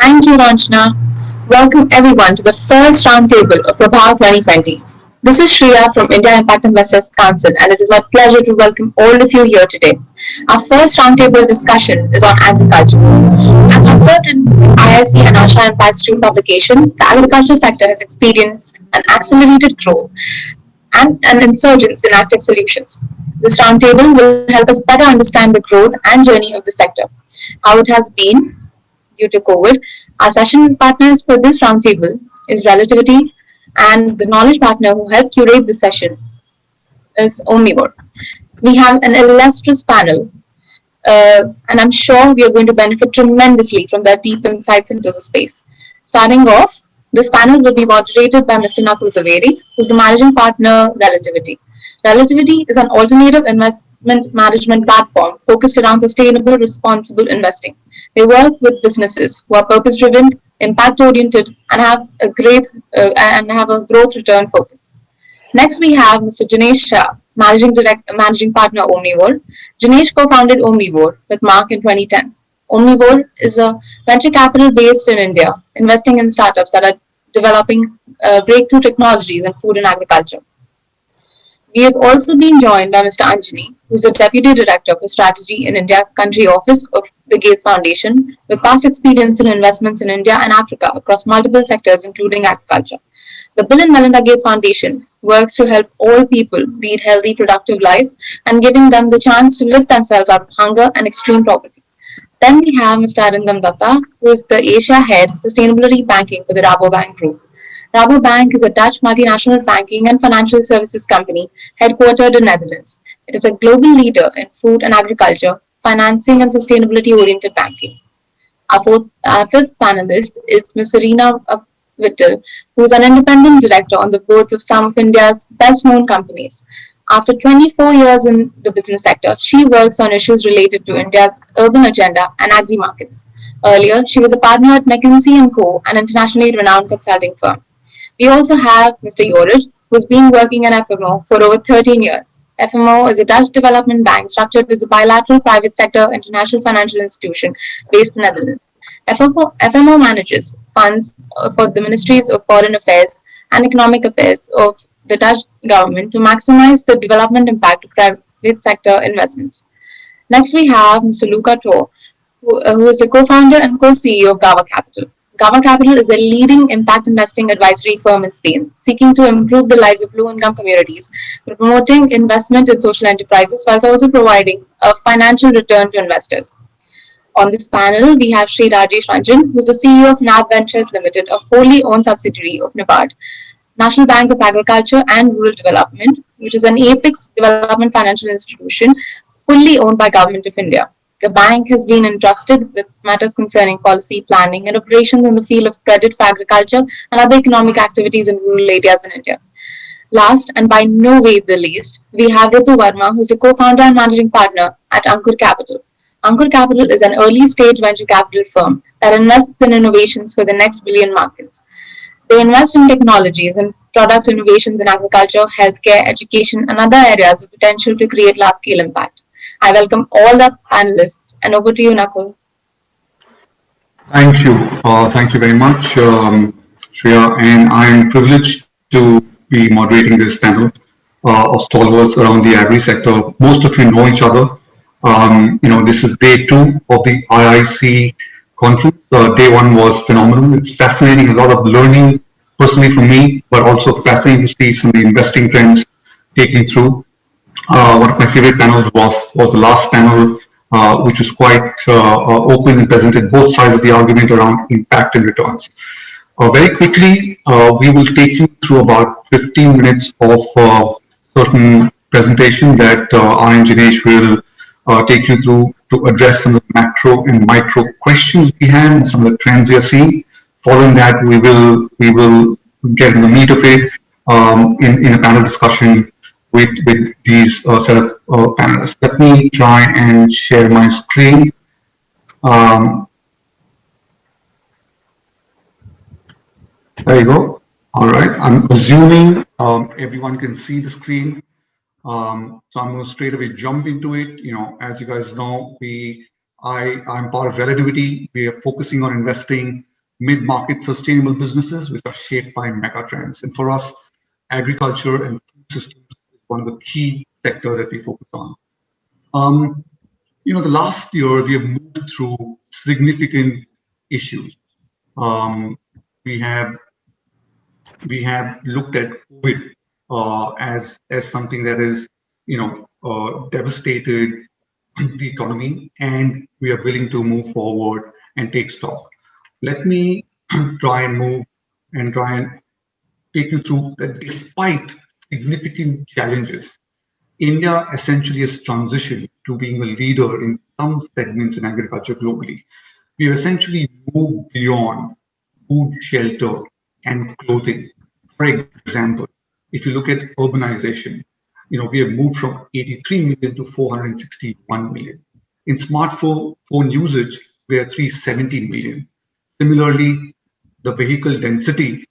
Thank you, Ranjana. Welcome everyone to the first roundtable of Prabhav 2020. This is Shreya from India Impact Investors Council, and it is my pleasure to welcome all of you here today. Our first roundtable discussion is on agriculture. As observed in IIC and Asha Impact Stream publication, the agriculture sector has experienced an accelerated growth and an insurgence in active solutions. This roundtable will help us better understand the growth and journey of the sector, how it has been due to COVID. Our session partners for this roundtable is Relativity, and the knowledge partner who helped curate the session is Omnivote. We have an illustrious panel, and I'm sure we are going to benefit tremendously from their deep insights into the space. Starting off, this panel will be moderated by Mr. Nakul Zaveri, who's the managing partner, Relativity. Relativity is an alternative investment management platform focused around sustainable, responsible investing. They work with businesses who are purpose-driven, impact-oriented, and have a growth return focus. Next, we have Mr. Janesh Shah, Managing Partner, Omnivore. Janesh co-founded Omnivore with Mark in 2010. Omnivore is a venture capital based in India, investing in startups that are developing breakthrough technologies in food and agriculture. We have also been joined by Mr. Anjani, who is the Deputy Director for Strategy in India Country Office of the Gates Foundation, with past experience in investments in India and Africa across multiple sectors, including agriculture. The Bill and Melinda Gates Foundation works to help all people lead healthy, productive lives and giving them the chance to lift themselves out of hunger and extreme poverty. Then we have Mr. Arindam Datta, who is the Asia Head Sustainability Banking for the Rabobank Group. Rabobank is a Dutch multinational banking and financial services company headquartered in Netherlands. It is a global leader in food and agriculture, financing and sustainability-oriented banking. Our fifth panelist is Ms. Serena Vittal, who is an independent director on the boards of some of India's best-known companies. After 24 years in the business sector, she works on issues related to India's urban agenda and agri-markets. Earlier, she was a partner at McKinsey & Co., an internationally renowned consulting firm. We also have Mr. Jorrit, who's been working in FMO for over 13 years. FMO is a Dutch development bank structured as a bilateral private sector international financial institution based in Netherlands. FMO manages funds for the Ministries of Foreign Affairs and Economic Affairs of the Dutch government to maximize the development impact of private sector investments. Next, we have Mr. Luca Tor, who is the co-founder and co-CEO of Gava Capital. Gava Capital is a leading impact investing advisory firm in Spain, seeking to improve the lives of low-income communities by promoting investment in social enterprises whilst also providing a financial return to investors. On this panel, we have Sri Rajesh Ranjan, who is the CEO of NAB Ventures Limited, a wholly owned subsidiary of NABARD, National Bank of Agriculture and Rural Development, which is an apex development financial institution fully owned by Government of India. The bank has been entrusted with matters concerning policy, planning, and operations in the field of credit for agriculture and other economic activities in rural areas in India. Last, and by no way the least, we have Ritu Verma, who is the co-founder and managing partner at Ankur Capital. Ankur Capital is an early-stage venture capital firm that invests in innovations for the next billion markets. They invest in technologies and product innovations in agriculture, healthcare, education, and other areas with potential to create large-scale impact. I welcome all the panelists, and over to you, Nakul. Thank you. Thank you very much, Shreya. And I'm privileged to be moderating this panel of stalwarts around the agri sector. Most of you know each other. This is day two of the IIC conference. Day one was phenomenal. It's fascinating, a lot of learning personally for me, but also fascinating to see some of the investing trends taking through. One of my favorite panels was the last panel, which was quite open and presented both sides of the argument around impact and returns. Very quickly, we will take you through about 15 minutes of certain presentation that I and Janesh will take you through to address some of the macro and micro questions we have and some of the trends we are seeing. Following that, we will get in the meat of it in a panel discussion with these set of panelists. Let me try and share my screen. There you go. All right. I'm assuming everyone can see the screen. So I'm going to straight away jump into it. As you guys know, I'm part of Relativity. We are focusing on investing mid-market sustainable businesses which are shaped by mega trends. And for us, agriculture and food systems is one of the key sectors that we focus on. Um, the last year we have moved through significant issues. Um, we have we have looked at COVID as something that is, devastated the economy, and we are willing to move forward and take stock. Let me try and take you through that despite significant challenges, India essentially has transitioned to being a leader in some segments in agriculture globally. We have essentially moved beyond food, shelter, and clothing. For example, if you look at urbanization, we have moved from 83 million to 461 million. In smartphone usage, we are 370 million. Similarly, the vehicle density,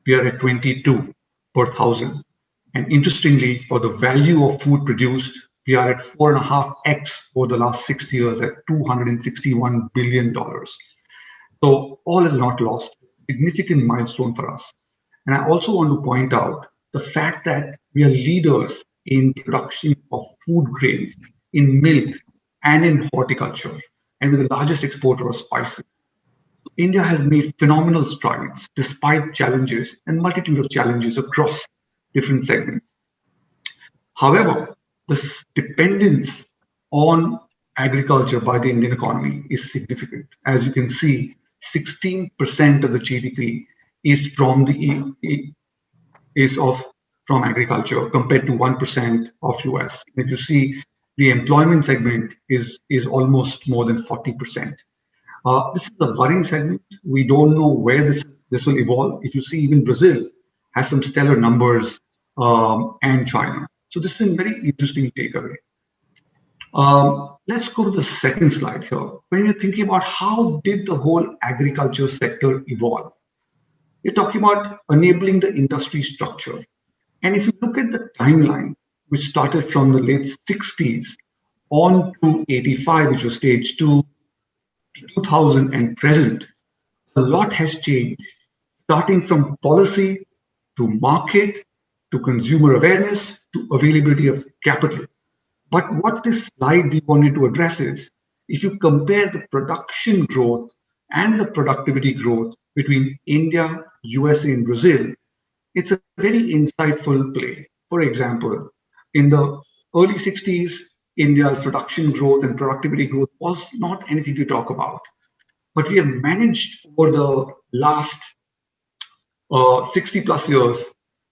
we are at 22 per thousand. And interestingly, for the value of food produced, we are at 4.5x over the last 6 years at $261 billion. So all is not lost. Significant milestone for us. And I also want to point out the fact that we are leaders in production of food grains, in milk, and in horticulture, and we're the largest exporter of spices. India has made phenomenal strides despite challenges and multitude of challenges across different segments. However, the dependence on agriculture by the Indian economy is significant. As you can see, 16% of the GDP is from is of from agriculture compared to 1% of US. If you see, the employment segment is almost more than 40%. This is a worrying segment. We don't know where this will evolve. If you see, even Brazil has some stellar numbers, and China. So this is a very interesting takeaway. Let's go to the second slide here. When you're thinking about how did the whole agriculture sector evolve, you're talking about enabling the industry structure. And if you look at the timeline, which started from the late 60s on to 85, which was stage two, 2000 and present, a lot has changed, starting from policy to market to consumer awareness to availability of capital. But what this slide we wanted to address is if you compare the production growth and the productivity growth between India, USA, and Brazil, it's a very insightful play. For example, in the early 60s, India's production growth and productivity growth was not anything to talk about. But we have managed over the last 60 plus years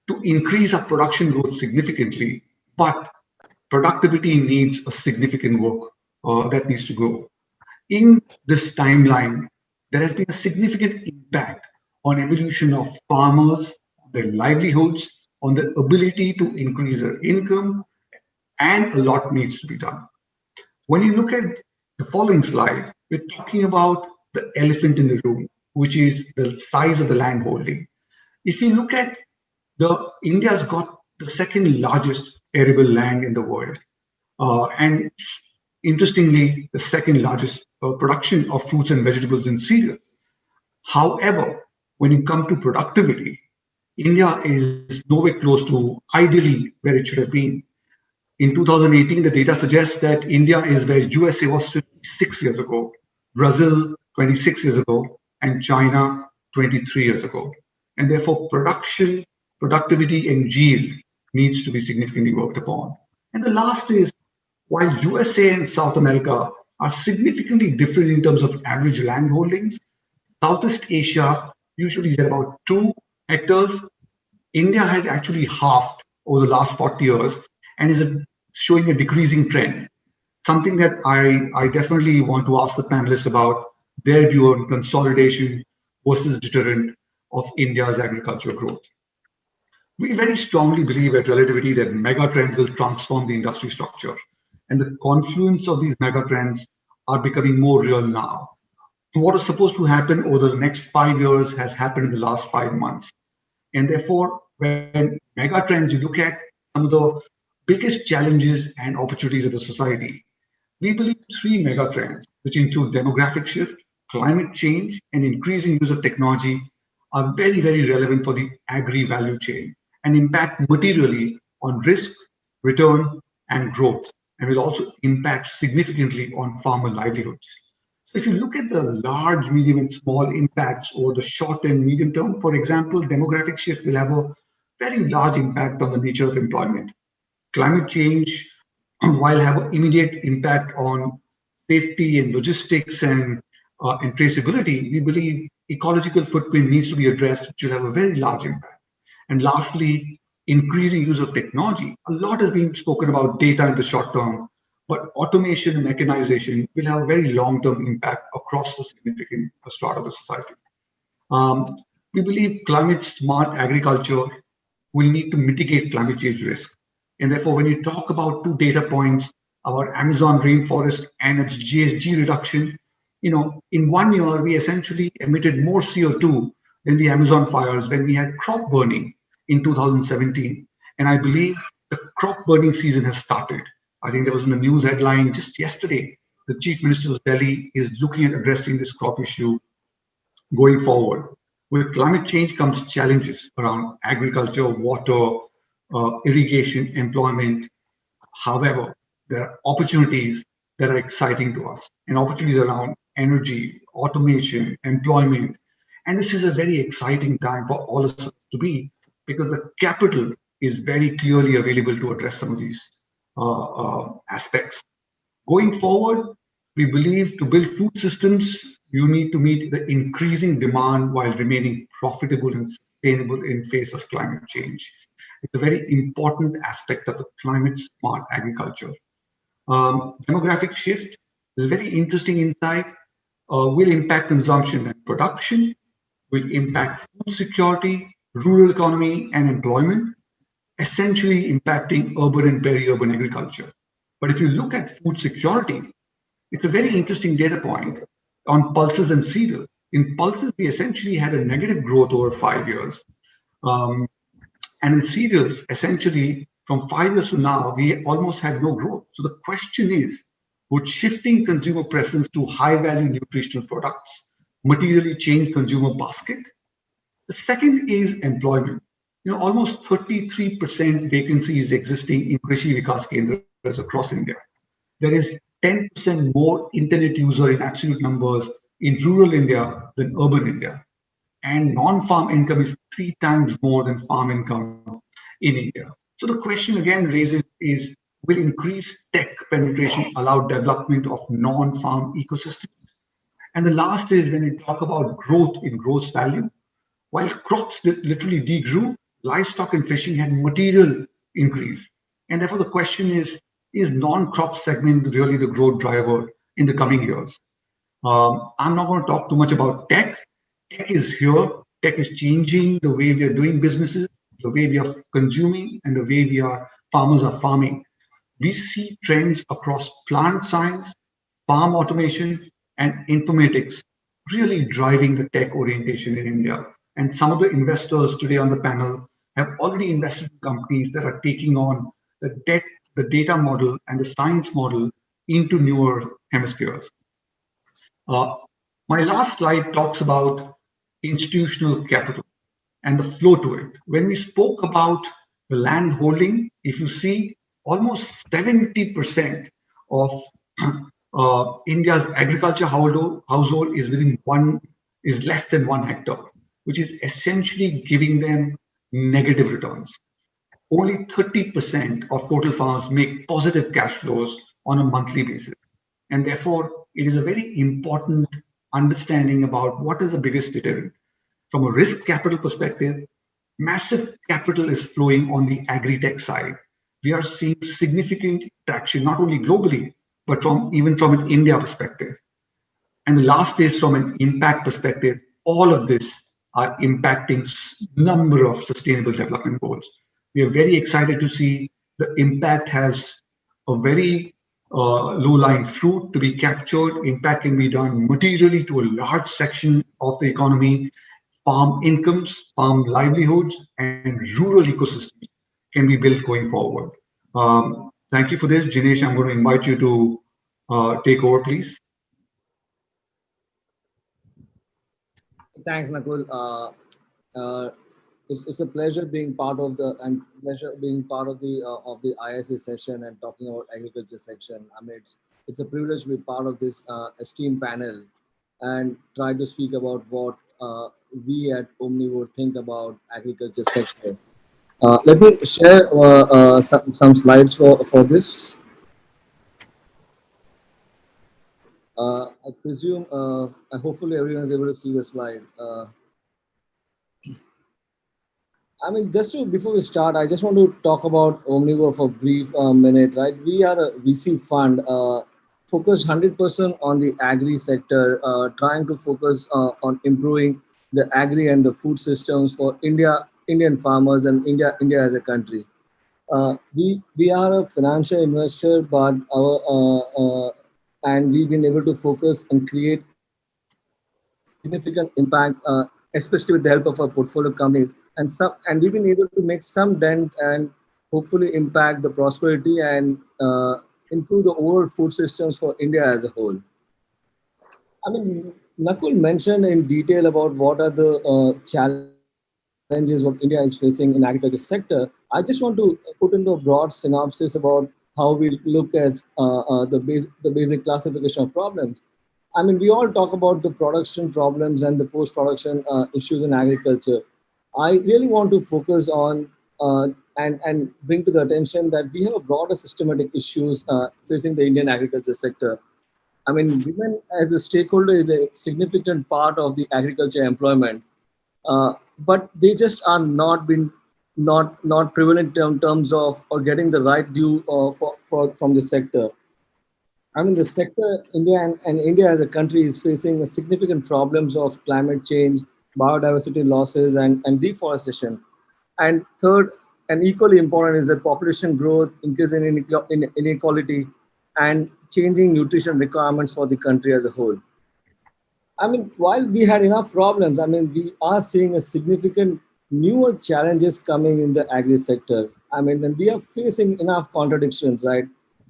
to increase our production growth significantly, but productivity needs a significant work that needs to grow. In this timeline, there has been a significant impact on evolution of farmers, their livelihoods, on their ability to increase their income, and a lot needs to be done. When you look at the following slide, we're talking about the elephant in the room, which is the size of the land holding. If you look at India's got the second largest arable land in the world, and interestingly, the second largest production of fruits and vegetables and cereals. However, when you come to productivity, India is nowhere close to ideally where it should have been. In 2018, the data suggests that India is where USA was 56 years ago, Brazil 26 years ago, and China 23 years ago. And therefore, productivity, and yield needs to be significantly worked upon. And the last is while USA and South America are significantly different in terms of average land holdings, Southeast Asia usually is at about 2 hectares. India has actually halved over the last 40 years and is showing a decreasing trend. Something that I definitely want to ask the panelists about their view on consolidation versus deterrent of India's agricultural growth. We very strongly believe at Relativity that mega trends will transform the industry structure, and the confluence of these mega trends are becoming more real now. What is supposed to happen over the next 5 years has happened in the last 5 months. And therefore, when mega trends, you look at some of the biggest challenges and opportunities of the society. We believe three mega trends, which include demographic shift, climate change and increasing use of technology are very, very relevant for the agri value chain and impact materially on risk, return, and growth, and will also impact significantly on farmer livelihoods. So if you look at the large, medium, and small impacts over the short and medium term, for example, demographic shift will have a very large impact on the nature of employment. Climate change, while have an immediate impact on safety and logistics and traceability, we believe ecological footprint needs to be addressed, which will have a very large impact. And lastly, increasing use of technology. A lot has been spoken about data in the short term, but automation and mechanization will have a very long-term impact across the significant part of the society. Um, we believe climate smart agriculture will need to mitigate climate change risk. And therefore, when you talk about two data points, our Amazon rainforest and its GHG reduction, in 1 year, we essentially emitted more CO2 than the Amazon fires when we had crop burning in 2017. And I believe the crop burning season has started. I think there was in the news headline just yesterday, the Chief Minister of Delhi is looking at addressing this crop issue going forward. With climate change comes challenges around agriculture, water, irrigation, employment. However, there are opportunities that are exciting to us and opportunities around energy, automation, employment. And this is a very exciting time for all of us to be because the capital is very clearly available to address some of these aspects. Going forward, we believe to build food systems, you need to meet the increasing demand while remaining profitable and sustainable in face of climate change. It's a very important aspect of the climate smart agriculture. Demographic shift is a very interesting insight, will impact consumption and production, will impact food security, rural economy, and employment, essentially impacting urban and peri-urban agriculture. But if you look at food security, it's a very interesting data point on pulses and cereals. In pulses, we essentially had a negative growth over 5 years. Um, and in cereals, essentially, from 5 years to now, we almost had no growth. So the question is, would shifting consumer preference to high-value nutritional products materially change consumer basket? The second is employment. Almost 33% vacancies existing in Krishi Vikas Kendras across India. There is 10% more internet user in absolute numbers in rural India than urban India. And non-farm income is 3 times more than farm income in India. So the question again raises is, will increased tech penetration allow development of non-farm ecosystems? And the last is when we talk about growth in gross value, while crops literally degrew, livestock and fishing had material increase. And therefore the question is non-crop segment really the growth driver in the coming years? I'm not going to talk too much about tech. Tech is here. Tech is changing the way we are doing businesses, the way we are consuming, and the way farmers are farming. We see trends across plant science, farm automation, and informatics really driving the tech orientation in India. And some of the investors today on the panel have already invested in companies that are taking on the data model and the science model into newer hemispheres. Uh, my last slide talks about institutional capital and the flow to it. When we spoke about the land holding, if you see, almost 70% of India's agriculture household is less than 1 hectare, which is essentially giving them negative returns. Only 30% of total farmers make positive cash flows on a monthly basis. And therefore, it is a very important understanding about what is the biggest deterrent. From a risk capital perspective, massive capital is flowing on the agri-tech side. We are seeing significant traction, not only globally, but even from an India perspective. And the last is from an impact perspective, all of this are impacting number of sustainable development goals. We are very excited to see the impact has a very low-lying fruit to be captured. Impact can be done materially to a large section of the economy. Farm incomes, farm livelihoods, and rural ecosystems can be built going forward. Thank you for this. Jinesh, I'm going to invite you to take over, please. Thanks, Nakul. Uh, it's a pleasure being part of the and pleasure being part of the ISA session and talking about agriculture section. I mean, it's a privilege to be part of this esteemed panel and try to speak about what we at Omnivore think about agriculture sector. Let me share some slides for this. I presume, hopefully everyone is able to see the slide. I mean, just to before we start, I just want to talk about Omnivore for a brief minute, right? We are a VC fund focused 100% on the agri sector, trying to focus on improving the agri and the food systems for Indian farmers and India as a country. We are a financial investor, but our and we've been able to focus and create significant impact, especially with the help of our portfolio companies, and we've been able to make some dent and hopefully impact the prosperity and improve the overall food systems for India as a whole. I mean, Nakul mentioned in detail about what are the challenges what India is facing in agriculture sector. I just want to put into a broad synopsis about how we look at the basic classification of problems. I mean, we all talk about the production problems and the post-production issues in agriculture. I really want to focus on and bring to the attention that we have a broader systematic issues facing the Indian agriculture sector. I mean, women as a stakeholder is a significant part of the agriculture employment, but they just are not been not prevalent in terms of or getting the right due from the sector. I mean, the sector, India and India as a country is facing a significant problems of climate change, biodiversity losses, and deforestation. And third, and equally important, is that population growth, increase in inequality, and changing nutrition requirements for the country as a whole. I mean, while we had enough problems, I mean, we are seeing a significant newer challenges coming in the agri sector. I mean, and we are facing enough contradictions, right?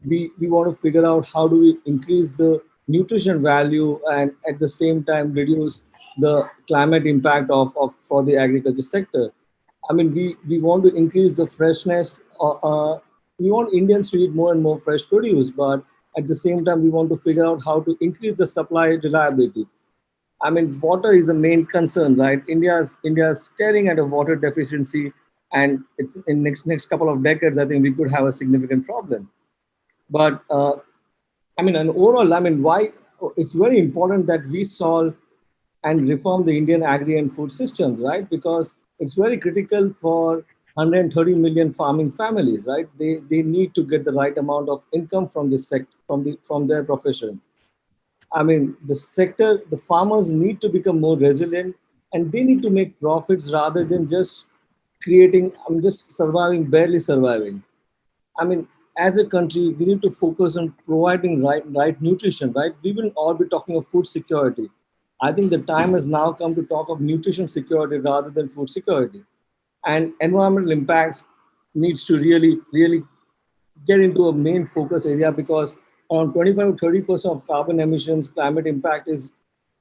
We want to figure out how do we increase the nutrition value and at the same time reduce the climate impact of for the agriculture sector. I mean, we want to increase the freshness. We want Indians to eat more and more fresh produce, but at the same time, we want to figure out how to increase the supply reliability. I mean, water is the main concern, right? India's staring at a water deficiency, and it's in next couple of decades. I think we could have a significant problem. But I mean, and overall, I mean, why it's very important that we solve and reform the Indian agri and food systems, right? Because it's very critical for 130 million farming families, right? They need to get the right amount of income from this sect from their profession. I mean, the sector, the farmers need to become more resilient and they need to make profits rather than just creating, I'm just surviving, barely surviving. I mean, as a country, we need to focus on providing right nutrition, right? We will all be talking of food security. I think the time has now come to talk of nutrition security rather than food security. And environmental impacts needs to really get into a main focus area because around 25 to 30% of carbon emissions, climate impact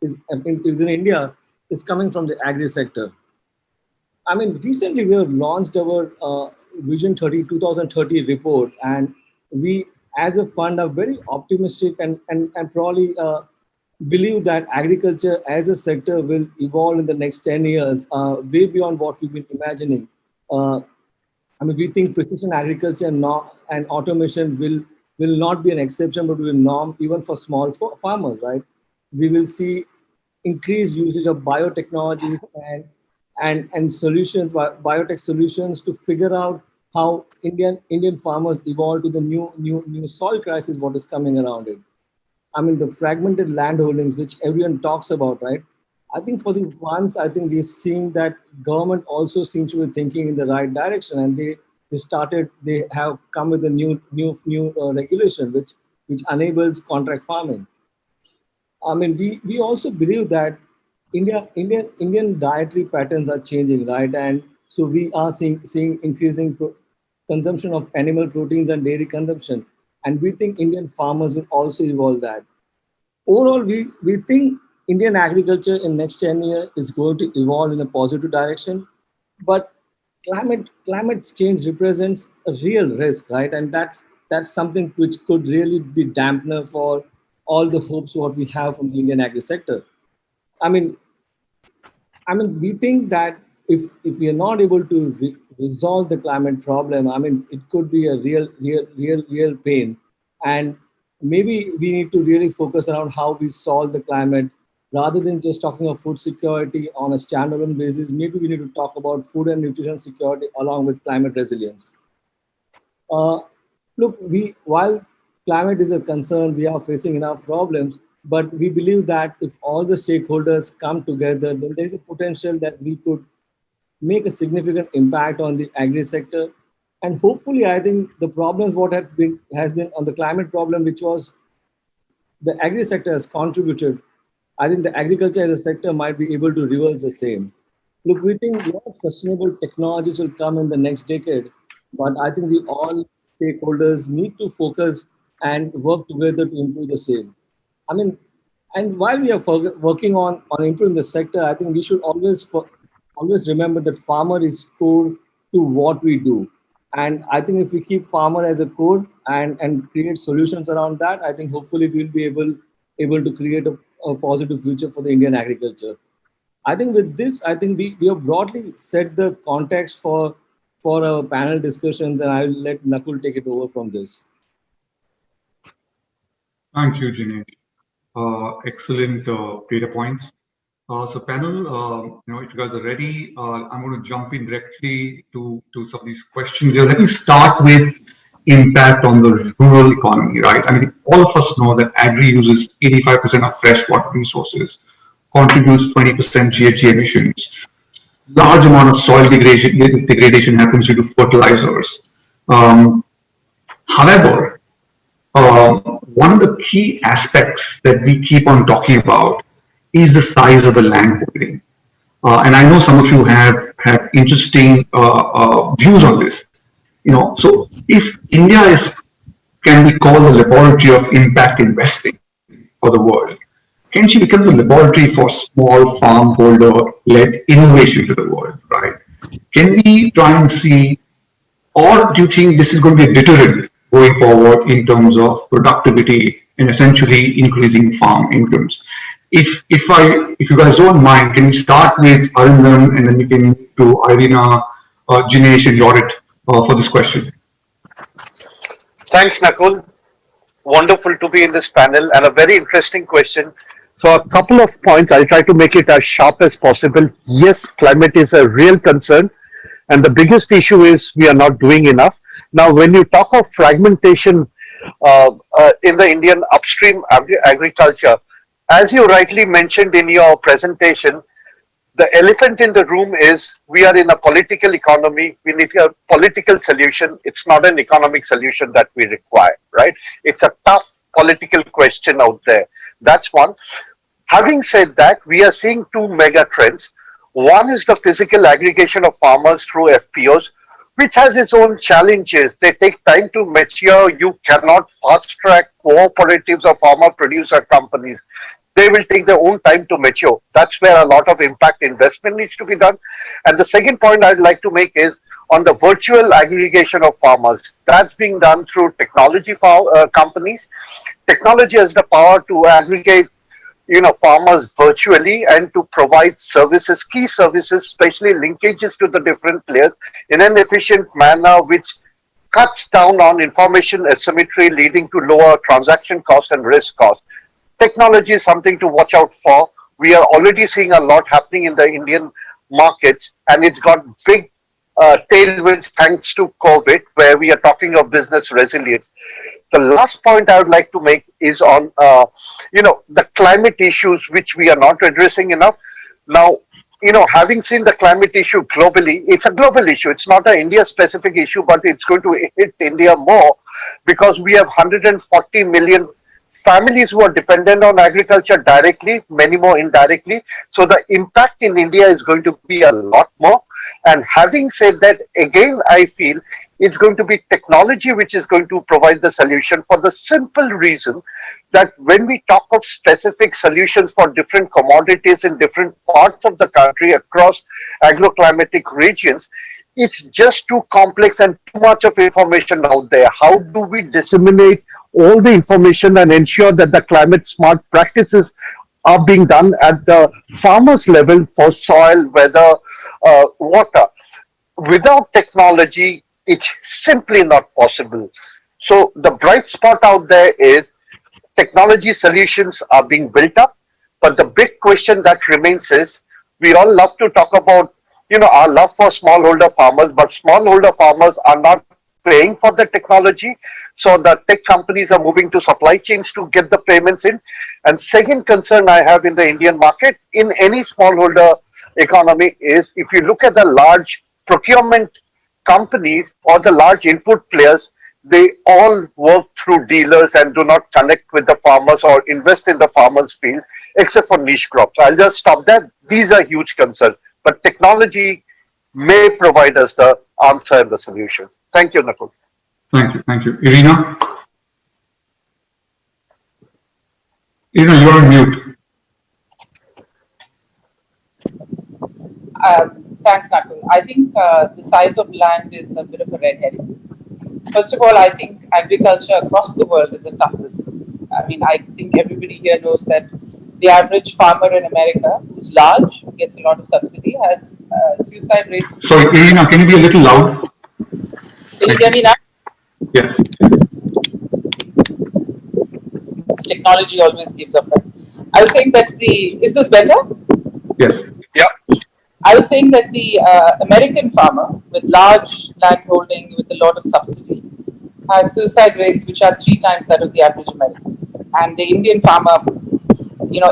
within India is coming from the agri sector. I mean, recently we have launched our Vision 30 2030 report, and we, as a fund, are very optimistic and probably believe that agriculture as a sector will evolve in the next 10 years, way beyond what we've been imagining. Uh, I mean, we think precision agriculture and automation will not be an exception, but will norm even for small farmers, right? We will see increased usage of biotechnologies and solutions, biotech solutions to figure out how Indian farmers evolve to the new soil crisis, what is coming around it. I mean, the fragmented land holdings, which everyone talks about, right? I think for the once, I think we're seeing that government also seems to be thinking in the right direction, and they have come with a new regulation which enables contract farming. I mean, we also believe that Indian dietary patterns are changing, right? And so we are seeing increasing consumption of animal proteins and dairy consumption, and we think Indian farmers will also evolve that. Overall, we think. Indian agriculture in next 10 years is going to evolve in a positive direction, but climate change represents a real risk, right? And that's something which could really be dampener for all the hopes what we have from the Indian agri sector. I mean, we think that if we are not able to resolve the climate problem, I mean, it could be a real pain, and maybe we need to really focus around how we solve the climate rather than just talking of food security on a standalone basis. Maybe we need to talk about food and nutrition security along with climate resilience. Uh, Look, we while climate is a concern, we are facing enough problems, but we believe that if all the stakeholders come together, then there is a potential that we could make a significant impact on the agri sector. And hopefully, I think the problems what has been on the climate problem, which was the agri sector has contributed, I think the agriculture as a sector might be able to reverse the same. Look, we think a lot of sustainable technologies will come in the next decade, but I think we all stakeholders need to focus and work together to improve the same. I mean, and while we are working on improving the sector, I think we should always remember that farmer is core to what we do. And I think if we keep farmer as a core and create solutions around that, I think hopefully we'll be able to create a positive future for the Indian agriculture. I think with this, I think we have broadly set the context for our panel discussions, and I'll let Nakul take it over from this. Thank you, Jinesh. Excellent data points. So panel, if you guys are ready, I'm going to jump in directly to some of these questions here. Let me start with impact on the rural economy, right? I mean, all of us know that agri uses 85% of freshwater resources, contributes 20% GHG emissions. Large amount of soil degradation happens due to fertilizers. Um, However, one of the key aspects that we keep on talking about is the size of the land holding. And I know some of you have interesting views on this. So if India can be called the laboratory of impact investing for the world, can she become the laboratory for small farm holder led innovation to the world, right? Can we try and see, or do you think this is going to be a deterrent going forward in terms of productivity and essentially increasing farm incomes? If you guys don't mind, can we start with Arindam and then we can move to Irina, Jinesh, and Yorit for this question? Thanks, Nakul. Wonderful to be in this panel and a very interesting question. So, a couple of points. I'll try to make it as sharp as possible. Yes, climate is a real concern, and the biggest issue is we are not doing enough. Now, when you talk of fragmentation in the Indian upstream agriculture, as you rightly mentioned in your presentation, the elephant in the room is we are in a political economy. We need a political solution. It's not an economic solution that we require, right? It's a tough political question out there. That's one. Having said that, we are seeing two mega trends. One is the physical aggregation of farmers through FPOs, which has its own challenges. They take time to mature. You cannot fast track cooperatives or farmer producer companies. They will take their own time to mature. That's where a lot of impact investment needs to be done. And the second point I'd like to make is on the virtual aggregation of farmers. That's being done through technology companies. Technology has the power to aggregate farmers virtually and to provide services, key services, especially linkages to the different players in an efficient manner, which cuts down on information asymmetry, leading to lower transaction costs and risk costs. Technology is something to watch out for. We are already seeing a lot happening in the Indian markets, and it's got big tailwinds thanks to COVID, where we are talking of business resilience. The last point I would like to make is on, the climate issues, which we are not addressing enough. Now, having seen the climate issue globally, it's a global issue. It's not an India-specific issue, but it's going to hit India more because we have 140 million families who are dependent on agriculture directly, many more indirectly. So the impact in India is going to be a lot more. And having said that, again, I feel It's going to be technology which is going to provide the solution, for the simple reason that when we talk of specific solutions for different commodities in different parts of the country across agroclimatic regions, it's just too complex and too much of information out there. How do we disseminate all the information and ensure that the climate smart practices are being done at the farmers level for soil, weather, water? Without technology, it's simply not possible. So the bright spot out there is technology solutions are being built up, but the big question that remains is, we all love to talk about, our love for smallholder farmers, but smallholder farmers are not paying for the technology. So the tech companies are moving to supply chains to get the payments in. And second concern I have in the Indian market, in any smallholder economy, is if you look at the large procurement companies or the large input players, they all work through dealers and do not connect with the farmers or invest in the farmers' field, except for niche crops. I'll just stop there. These are huge concerns, but technology may provide us the answer and the solutions. Thank you, Nakul. Thank you. Thank you. Irina? Irina, you are on mute. Thanks, Nakul. I think the size of land is a bit of a red herring. First of all, I think agriculture across the world is a tough business. I mean, I think everybody here knows that the average farmer in America, who's large, gets a lot of subsidy, has suicide rates. Sorry, Irina, can you be a little loud? Can you hear me now? Yes. This technology always gives up. Right? I was saying that is this better? Yes. Yeah. I was saying that the American farmer with large land holding with a lot of subsidy has suicide rates which are 3 times that of the average American. And the Indian farmer,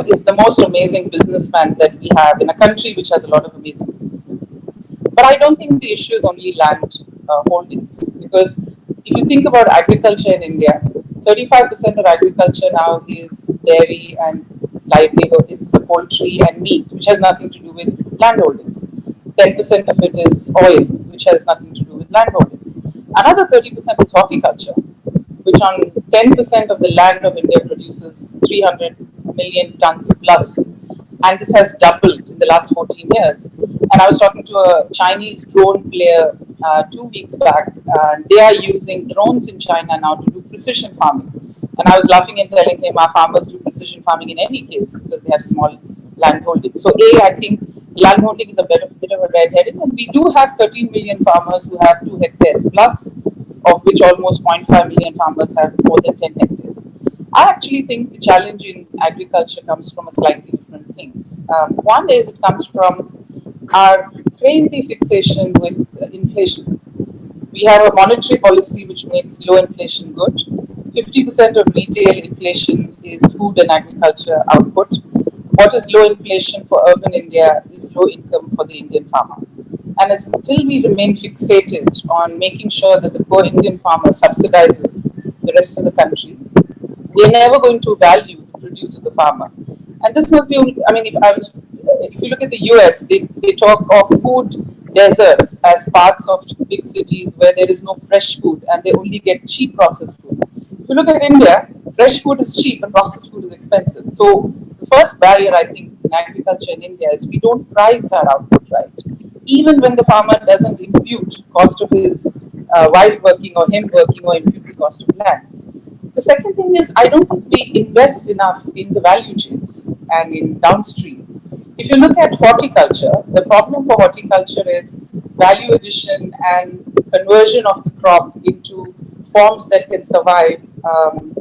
is the most amazing businessman that we have in a country which has a lot of amazing businessmen. But I don't think the issue is only land holdings, because if you think about agriculture in India, 35% of agriculture now is dairy and livelihood, is poultry and meat, which has nothing to do with land holdings. 10% of it is oil, which has nothing to do with land holdings. Another 30% is horticulture, which on 10% of the land of India produces 300 million tons plus. And this has doubled in the last 14 years. And I was talking to a Chinese drone player 2 weeks back. They are using drones in China now to do precision farming. And I was laughing and telling him our farmers do precision farming in any case because they have small land holdings. So I think land holding is a bit of a red herring. And we do have 13 million farmers who have 2 hectares plus, of which almost 0.5 million farmers have more than 10 hectares. I actually think the challenge in agriculture comes from a slightly different things. One is it comes from our crazy fixation with inflation. We have a monetary policy which makes low inflation good. 50% of retail inflation is food and agriculture output. What is low inflation for urban India is low income for the Indian farmer. And as still we remain fixated on making sure that the poor Indian farmer subsidizes the rest of the country, we're never going to value the produce of the farmer. And this must be, I mean, if you look at the US, they talk of food deserts as parts of big cities where there is no fresh food and they only get cheap processed food. If you look at India, fresh food is cheap and processed food is expensive. So the first barrier, I think, in agriculture in India is we don't price our output right. Even when the farmer doesn't impute cost of his wife working or him working or impute the cost of land. The second thing is, I don't think we invest enough in the value chains and in downstream. If you look at horticulture, the problem for horticulture is value addition and conversion of the crop into forms that can survive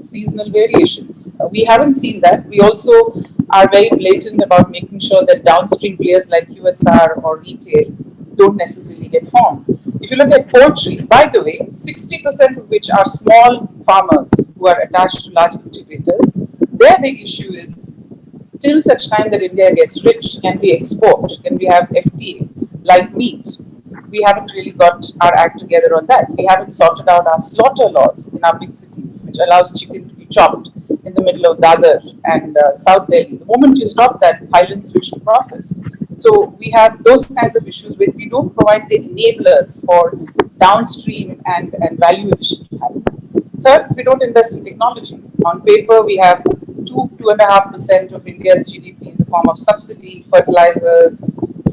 seasonal variations. We haven't seen that. We also are very blatant about making sure that downstream players like QSR or retail don't necessarily get formed. If you look at poultry, by the way, 60% of which are small farmers who are attached to large integrators, their big issue is till such time that India gets rich, can we export? Can we have FTA? Like meat, we haven't really got our act together on that. We haven't sorted out our slaughter laws in our big cities, which allows chicken to be chopped in the middle of Dadar and South Delhi. The moment you stop that, Thailand switch to process. So we have those kinds of issues where we don't provide the enablers for downstream and value addition to happen. Third, is we don't invest in technology. On paper, we have 2.5% of India's GDP in the form of subsidy, fertilizers,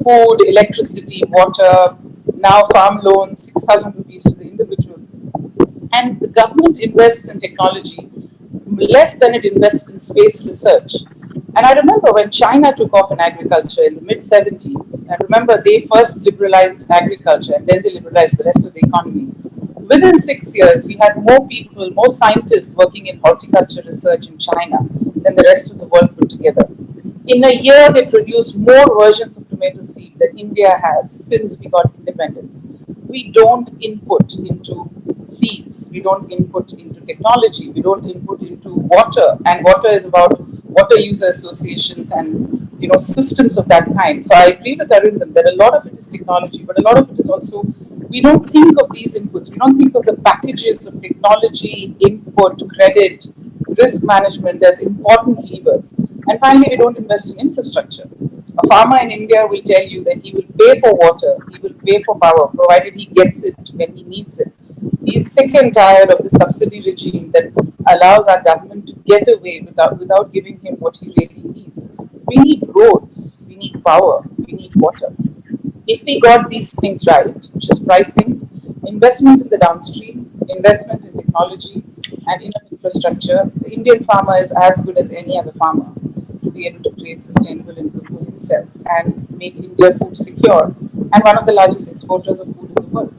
food, electricity, water, now farm loans, 6,000 rupees to the individual. And the government invests in technology less than it invests in space research. And I remember when China took off in agriculture in the mid 70s, and remember they first liberalized agriculture and then they liberalized the rest of the economy. Within 6 years, we had more people, more scientists working in horticulture research in China than the rest of the world put together. In a year, they produce more versions of tomato seed than India has since we got independence. We don't input into seeds, we don't input into technology, we don't input into water, and water is about water user associations and systems of that kind. So I agree with Arindam that a lot of it is technology, but a lot of it is also we don't think of these inputs. We don't think of the packages of technology, input, credit, risk management as important levers. And finally, we don't invest in infrastructure. A farmer in India will tell you that he will pay for water, he will pay for power, provided he gets it when he needs it. He's sick and tired of the subsidy regime that allows our government to get away without giving him what he really needs. We need roads, we need power, we need water. If we got these things right, which is pricing, investment in the downstream, investment in technology, and in infrastructure, the Indian farmer is as good as any other farmer to be able to create sustainable income for himself and make India food secure and one of the largest exporters of food in the world.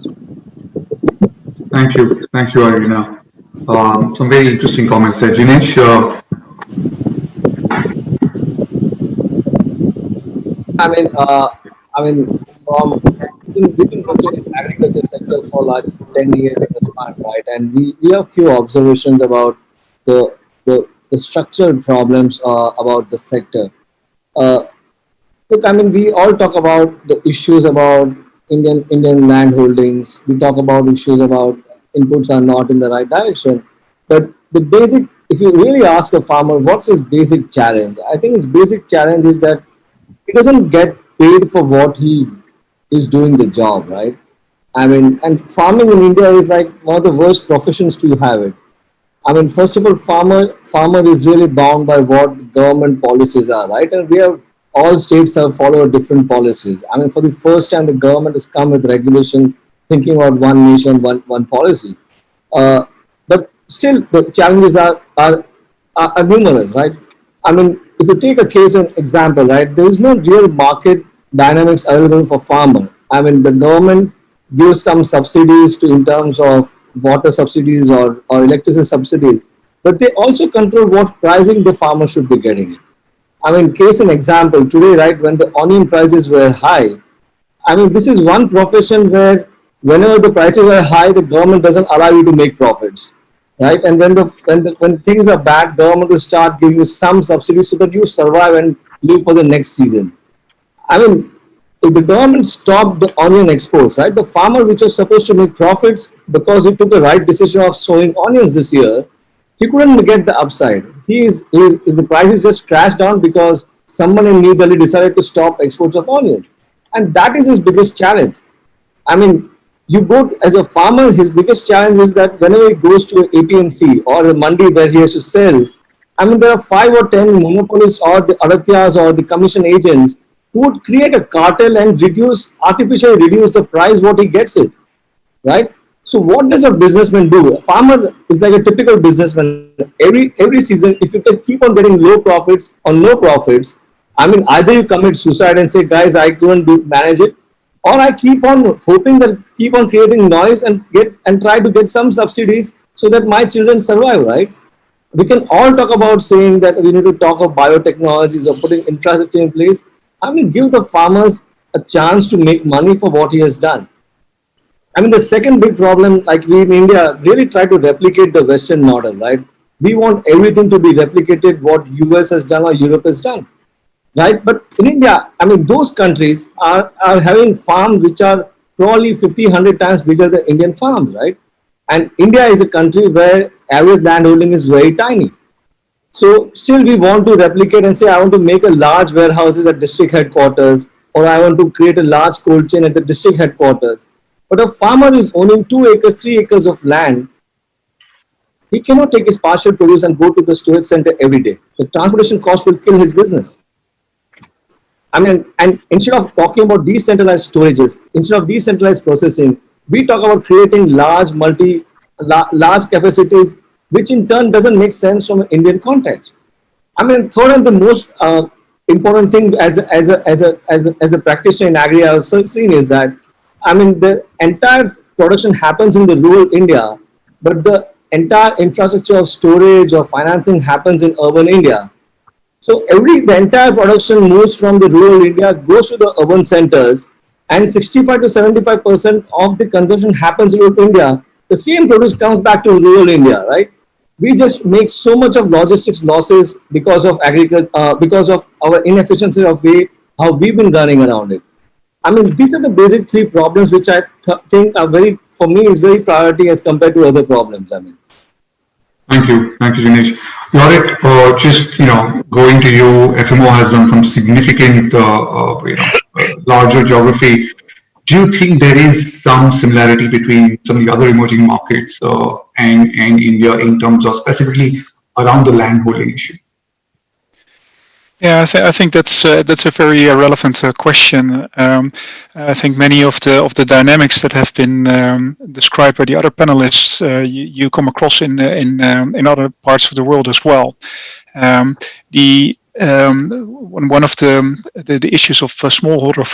Thank you, Irina. Some very interesting comments there. Jinesh, I mean, from we've been working in agriculture sector for like 10 years as a part, right? And we have few observations about the structural problems about the sector. Uh, Look, I mean, we all talk about the issues about Indian land holdings. We talk about issues about inputs are not in the right direction. But the basic, if you really ask a farmer, what's his basic challenge? I think his basic challenge is that he doesn't get paid for what he is doing the job, right? I mean, and farming in India is like one of the worst professions to have it. I mean, first of all, farmer is really bound by what government policies are, right? And we have all states have followed different policies. I mean, for the first time, the government has come with regulation, thinking about one nation, one policy. Uh, but still, the challenges are numerous, right? I mean, if you take a case an example, right, there is no real market dynamics available for farmer. I mean, the government gives some subsidies to in terms of water subsidies or electricity subsidies, but they also control what pricing the farmer should be getting. I mean, case an example, today, right, when the onion prices were high, I mean, this is one profession where whenever the prices are high, the government doesn't allow you to make profits, right? And when things are bad, government will start giving you some subsidies so that you survive and live for the next season. I mean, if the government stopped the onion exports, right, the farmer which was supposed to make profits because he took the right decision of sowing onions this year, he couldn't get the upside. The prices just crashed down because someone in New Delhi decided to stop exports of onion, and that is his biggest challenge. I mean, you go as a farmer, his biggest challenge is that whenever he goes to an APMC or the mandi where he has to sell, I mean, there are 5 or 10 monopolists or the aratyas or the commission agents who would create a cartel and artificially reduce the price what he gets it, right? So what does a businessman do? A farmer is like a typical businessman. Every season, if you can keep on getting low profits or no profits, I mean, either you commit suicide and say, guys, I couldn't manage it, or I keep on hoping that keep on creating noise and try to get some subsidies so that my children survive, right? We can all talk about saying that we need to talk of biotechnologies or putting infrastructure in place. I mean, give the farmers a chance to make money for what he has done. I mean, the second big problem, like we in India, really try to replicate the Western model, right? We want everything to be replicated what US has done or Europe has done, right? But in India, I mean, those countries are having farms which are probably 50, 100 times bigger than Indian farms, right? And India is a country where average landholding is very tiny. So still we want to replicate and say, I want to make a large warehouses at district headquarters. or I want to create a large cold chain at the district headquarters. But a farmer is owning 2 acres, 3 acres of land. He cannot take his partial produce and go to the storage center every day. The transportation cost will kill his business. I mean, and instead of talking about decentralized storages, instead of decentralized processing, we talk about creating large capacities, which in turn doesn't make sense from an Indian context. I mean, third and the most important thing as a practitioner in agri I was seeing is that, I mean, the entire production happens in the rural India, but the entire infrastructure of storage or financing happens in urban India. So the entire production moves from the rural India, goes to the urban centers, and 65 to 75% of the consumption happens in rural India. The same produce comes back to rural India, right? We just make so much of logistics losses because of agriculture, because of our inefficiency of how we've been running around it. I mean, these are the basic 3 problems which I think are for me, is very priority as compared to other problems. I mean. Thank you, Dinesh. Yorick, just going to you, FMO has done some significant, larger geography. Do you think there is some similarity between some of the other emerging markets and India in terms of specifically around the land holding issue? Yeah, I think that's a very relevant question. I think many of the dynamics that have been described by the other panelists, you come across in other parts of the world as well. One of the issues of smallholder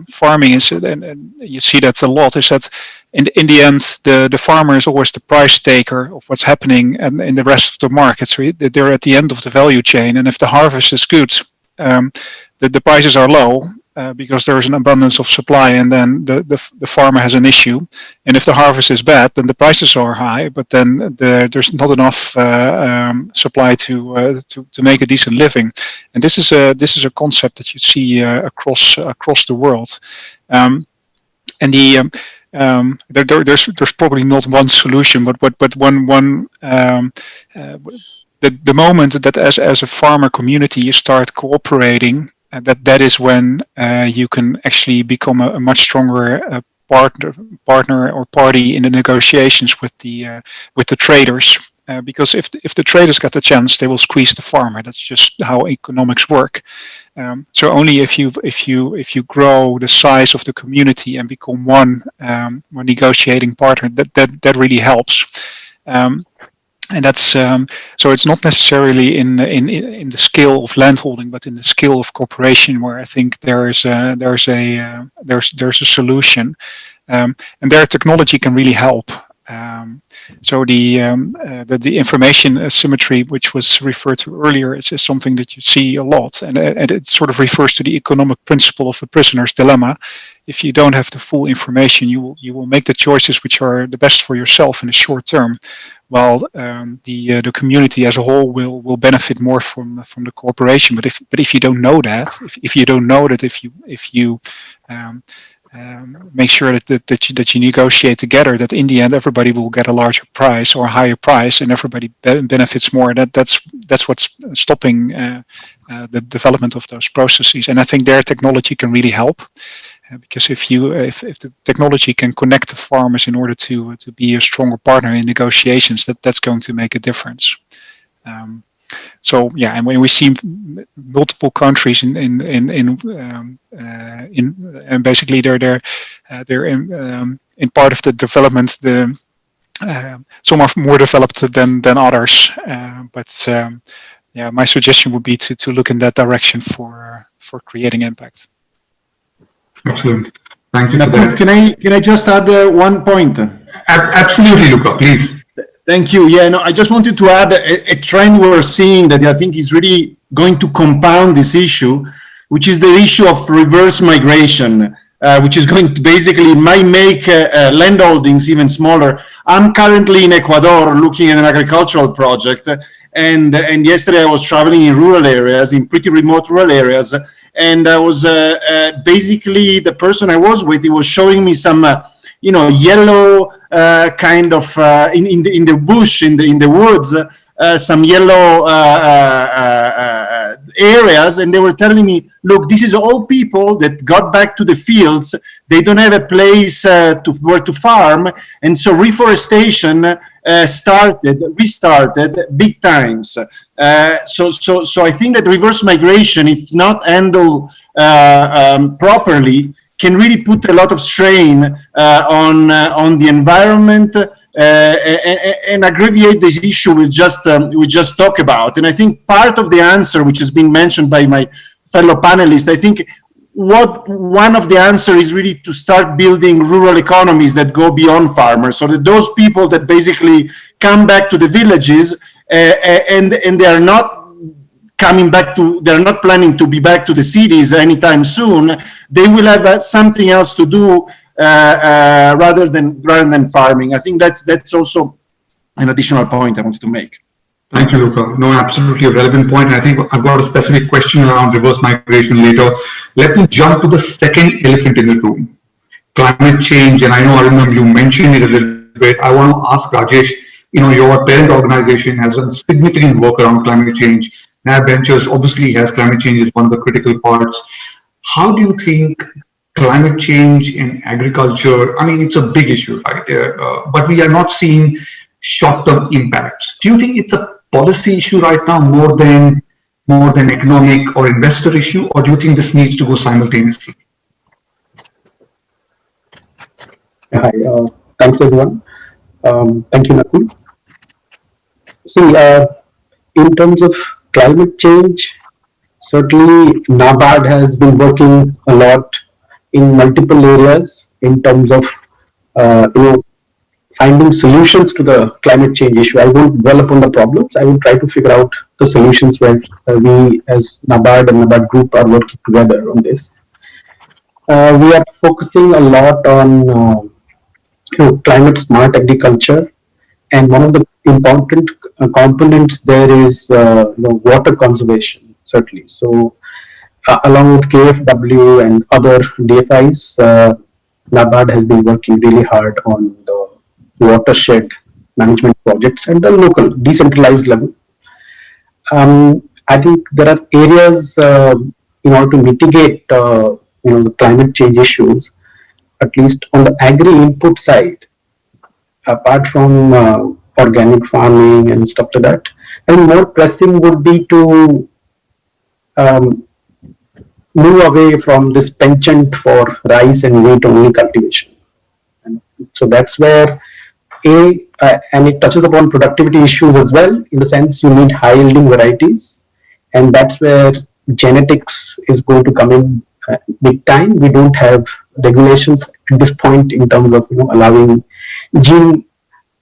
farming is, and you see that a lot, is that in the end the farmer is always the price taker of what's happening in the rest of the market. So they're at the end of the value chain, and if the harvest is good, the prices are low. Because there is an abundance of supply, and then the farmer has an issue. And if the harvest is bad, then the prices are high, but then there's not enough supply to make a decent living. And this is a concept that you see across the world. And there's probably not one solution, but one. The moment that as a farmer community you start cooperating, that is when you can actually become a much stronger partner or party in the negotiations with the traders. Because if the traders get the chance, they will squeeze the farmer. That's just how economics work. So only if you grow the size of the community and become one negotiating partner, that really helps. And that's so it's not necessarily in the scale of landholding, but in the scale of cooperation, where I think there's a solution, and there technology can really help. So the information asymmetry, which was referred to earlier, is something that you see a lot, and it sort of refers to the economic principle of the prisoner's dilemma. If you don't have the full information, you will make the choices which are the best for yourself in the short term, while the community as a whole will benefit more from the cooperation. But if you don't know that, if you make sure that you negotiate together, that in the end everybody will get a larger price or a higher price, and everybody benefits more. That's what's stopping the development of those processes. And I think their technology can really help, because if the technology can connect the farmers in order to be a stronger partner in negotiations, that's going to make a difference. So yeah, and when we see multiple countries and basically they're in part of the development, some are more developed than others, but yeah, my suggestion would be to look in that direction for creating impact. Excellent. Thank you for that. Can I just add one point? Absolutely, Luca, please. Thank you. Yeah, no, I just wanted to add a trend we're seeing that I think is really going to compound this issue, which is the issue of reverse migration, which is going to basically might make land holdings even smaller. I'm currently in Ecuador looking at an agricultural project, and yesterday I was traveling in rural areas, in pretty remote rural areas, and I was basically the person I was with, he was showing me some yellow kind of in the bush, in the woods, some yellow areas, and they were telling me, look, this is all people that got back to the fields. They don't have a place where to farm, and so reforestation restarted big times. So I think that reverse migration, if not handled properly, can really put a lot of strain on the environment and aggravate this issue we just talked about. And I think part of the answer, which has been mentioned by my fellow panelists, I think one of the answer is really to start building rural economies that go beyond farmers, so that those people that basically come back to the villages and they are not they're not planning to be back to the cities anytime soon. They will have something else to do rather than farming. I think that's also an additional point I wanted to make. Thank you, Luca. No, absolutely a relevant point. And I think I've got a specific question around reverse migration later. Let me jump to the second elephant in the room, climate change. And I know, Arundam, you mentioned it a little bit. I want to ask Rajesh, your parent organization has done significant work around climate change. NAB Ventures obviously has climate change as one of the critical parts. How do you think climate change in agriculture, I mean, it's a big issue, right? But we are not seeing short-term impacts. Do you think it's a policy issue right now more than economic or investor issue, or do you think this needs to go simultaneously? Hi, thanks everyone. Thank you, Nakul. See, in terms of climate change, certainly NABARD has been working a lot in multiple areas in terms of finding solutions to the climate change issue. I won't dwell upon the problems. I will try to figure out the solutions where we as NABARD and NABARD Group are working together on this. We are focusing a lot on climate smart agriculture, and one of the important components there is water conservation, certainly. So along with KFW and other DFIs, NABARD has been working really hard on the watershed management projects at the local decentralized level. I think there are areas in order to mitigate the climate change issues, at least on the agri input side, apart from organic farming and stuff like that. And more pressing would be to move away from this penchant for rice and wheat only cultivation. And so that's where and it touches upon productivity issues as well, in the sense you need high yielding varieties, and that's where genetics is going to come in big time. We don't have regulations at this point in terms of allowing gene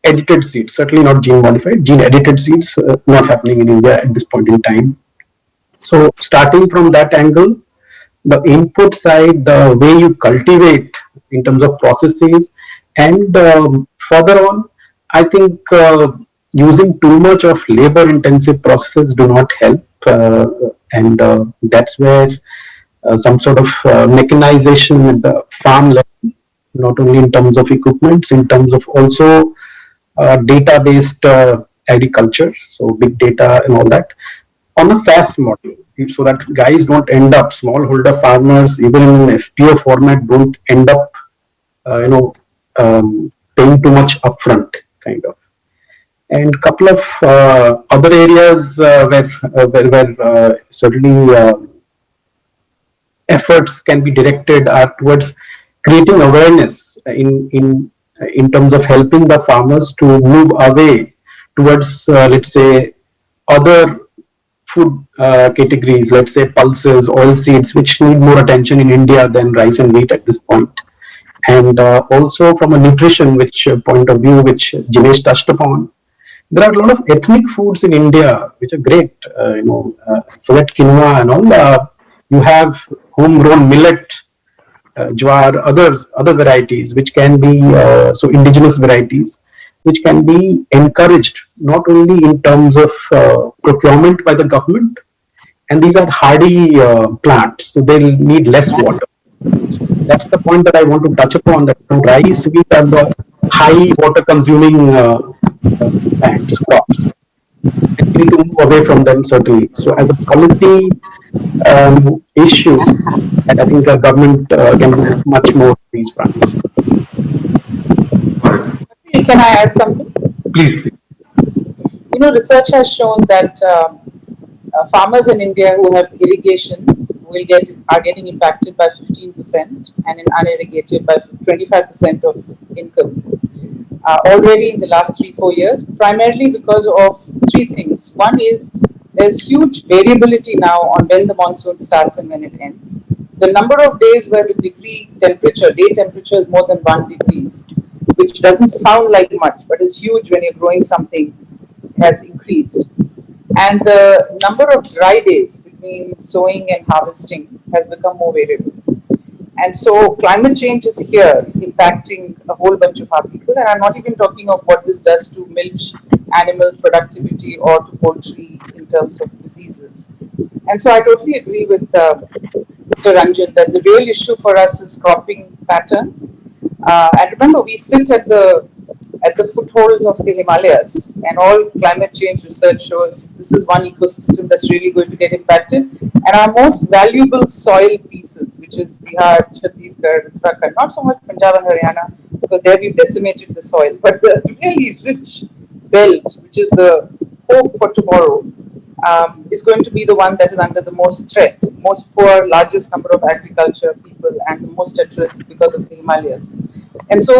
edited seeds, certainly not gene modified, gene edited seeds not happening in India at this point in time. So starting from that angle, the input side, the way you cultivate in terms of processes, and further on, I think using too much of labor intensive processes do not help, and that's where some sort of mechanization at the farm level, not only in terms of equipments, in terms of also data-based agriculture, so big data and all that, on a SaaS model, so that guys don't end up, smallholder farmers, even in an FPO format, don't end up, paying too much upfront, kind of. And couple of other areas where certainly efforts can be directed are towards creating awareness in terms of helping the farmers to move away towards, let's say, other food categories, let's say pulses, oilseeds, which need more attention in India than rice and wheat at this point. And also from a nutrition point of view, which Jinesh touched upon, there are a lot of ethnic foods in India which are great, so that quinoa and all. You have homegrown millet, jowar, other varieties which can be so indigenous varieties which can be encouraged not only in terms of procurement by the government, and these are hardy plants, so they'll need less water. So that's the point that I want to touch upon, that rice, wheat are the high water consuming plants, crops. And we need to move away from them, certainly. So as a policy issue, I think our government can do much more on these fronts. Got it. Can I add something? Please, please. Research has shown that farmers in India who have irrigation are getting impacted by 15% and in unirrigated by 25% of income already in the last 3-4 years, primarily because of three things. One is there's huge variability now on when the monsoon starts and when it ends. The number of days where the day temperature is more than 1 degree, which doesn't sound like much, but is huge when you're growing something, has increased. And the number of dry days between sowing and harvesting has become more variable. And so climate change is here impacting a whole bunch of our people. And I'm not even talking of what this does to milch animal productivity or to poultry in terms of diseases. And so I totally agree with Mr. Ranjan that the real issue for us is cropping pattern. And remember, we sit at the footholds of the Himalayas, and all climate change research shows this is one ecosystem that's really going to get impacted. And our most valuable soil pieces, which is Bihar, Chhattisgarh, Uttarakhand, not so much Punjab and Haryana, because there we've decimated the soil, but the really rich belt, which is the hope for tomorrow, is going to be the one that is under the most threat, most poor, largest number of agriculture people, and the most at risk because of the Himalayas. And so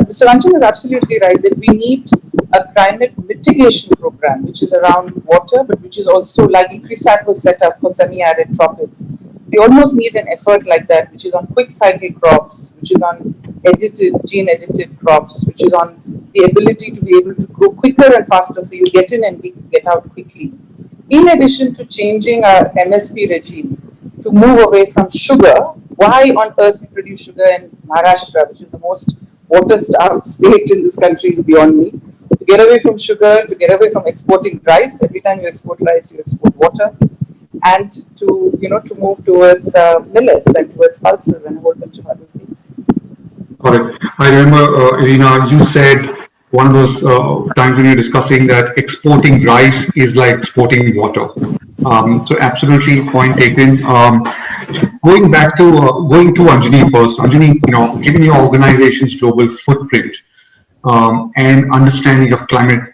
Mr. Ranjan is absolutely right that we need a climate mitigation program, which is around water, but which is also like ICRISAT was set up for semi-arid tropics. We almost need an effort like that, which is on quick cycle crops, which is on gene-edited crops, which is on the ability to be able to grow quicker and faster so you get in and get out quickly. In addition to changing our MSP regime to move away from sugar, why on earth we produce sugar in Maharashtra, which is the most water-starved state in this country, is beyond me. To get away from sugar, to get away from exporting rice. Every time you export rice, you export water, and to move towards millets and towards pulses and a whole bunch of other things. Got it. I remember, Irina, you said one of those times when you're discussing that exporting rice is like exporting water. So absolutely point taken. Going to Anjani first. Anjani, given your organization's global footprint and understanding of climate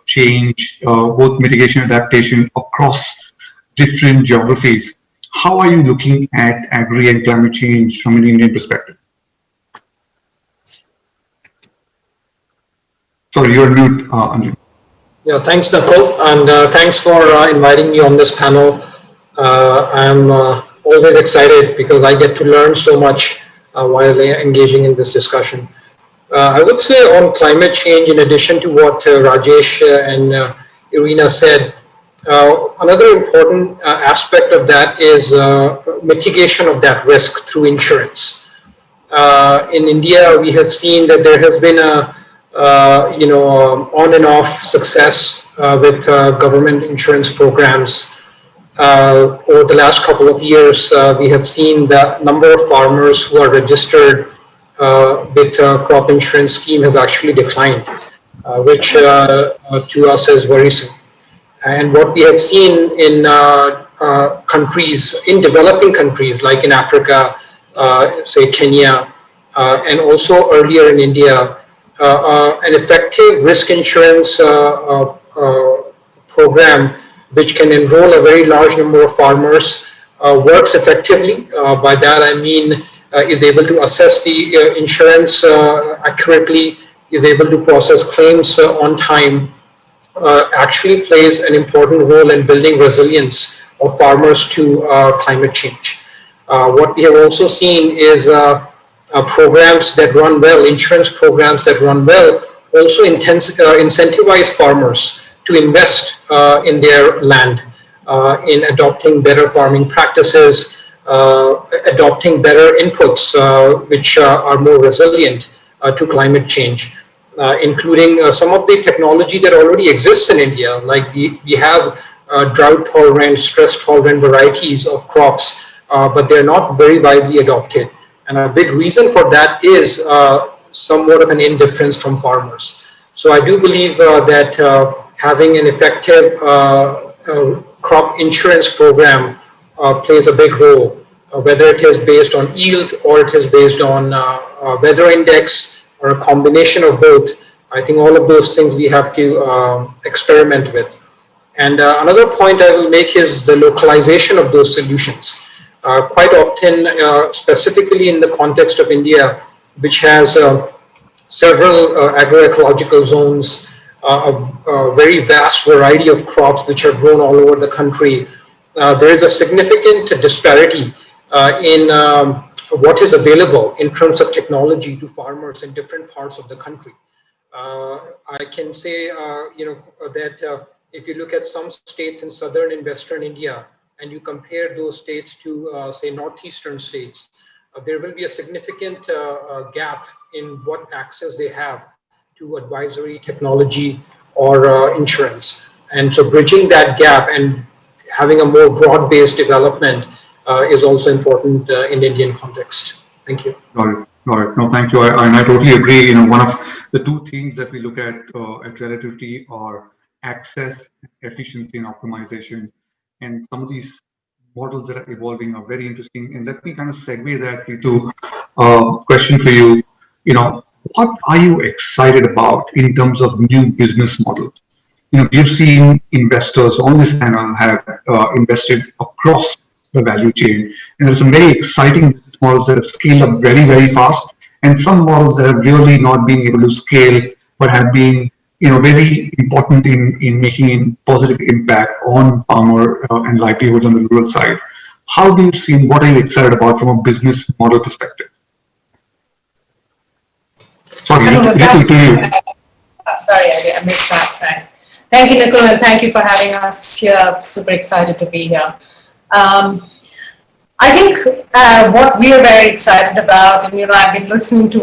change, both mitigation and adaptation across different geographies, how are you looking at agri and climate change from an Indian perspective? Sorry, you're mute, Anjani. Yeah, thanks, Nakul, and thanks for inviting me on this panel. I'm always excited because I get to learn so much while engaging in this discussion. I would say on climate change, in addition to what Rajesh and Irina said, another important aspect of that is mitigation of that risk through insurance. In India, we have seen that there has been a on and off success with government insurance programs. Over the last couple of years, we have seen the number of farmers who are registered with crop insurance scheme has actually declined, which to us is worrisome. And what we have seen in countries, in developing countries like in Africa, say Kenya, and also earlier in India, an effective risk insurance program which can enroll a very large number of farmers works effectively. By that I mean is able to assess the insurance accurately, is able to process claims on time, actually plays an important role in building resilience of farmers to climate change. What we have also seen is programs that run well, insurance programs that run well, also incentivize farmers to invest in their land, in adopting better farming practices, adopting better inputs which are more resilient to climate change, including some of the technology that already exists in India, like we have drought-tolerant, stress-tolerant varieties of crops, but they're not very widely adopted. And a big reason for that is somewhat of an indifference from farmers. So I do believe that having an effective crop insurance program plays a big role, whether it is based on yield or it is based on weather index or a combination of both. I think all of those things we have to experiment with. And another point I will make is the localization of those solutions. Quite often, specifically in the context of India, which has several agroecological zones, a very vast variety of crops which are grown all over the country, there is a significant disparity in what is available in terms of technology to farmers in different parts of the country. I can say, that if you look at some states in southern and western India, and you compare those states to, say, northeastern states, there will be a significant gap in what access they have to advisory, technology, or insurance. And so bridging that gap and having a more broad-based development is also important in the Indian context. Thank you. Got it. Got it. No, thank you. I totally agree. One of the two themes that we look at Relativity are access, efficiency, and optimization. And some of these models that are evolving are very interesting. And let me kind of segue that into a question for you. What are you excited about in terms of new business models? We've seen investors on this panel have invested across the value chain, and there's some very exciting business models that have scaled up very, very fast, and some models that have really not been able to scale, but have been, very important in making a positive impact on farmer and livelihoods on the rural side. How do you see, what are you excited about from a business model perspective? Sorry, to you. Sorry, I missed that. Right. Thank you, Nicole, and thank you for having us here. Super excited to be here. I think what we are very excited about, and I've been listening to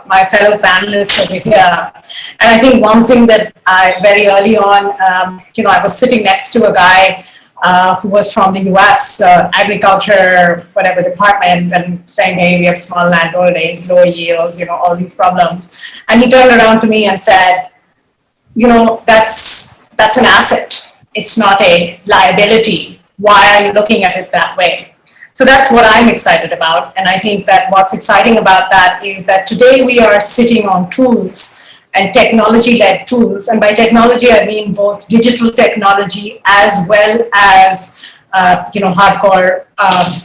my fellow panelists over here, and I think one thing that I very early on, I was sitting next to a guy who was from the US agriculture, whatever department, and saying, hey, we have small land holdings, low yields, all these problems. And he turned around to me and said, that's an asset. It's not a liability. Why are you looking at it that way? So that's what I'm excited about. And I think that what's exciting about that is that today we are sitting on tools and technology-led tools. And by technology, I mean both digital technology as well as, hardcore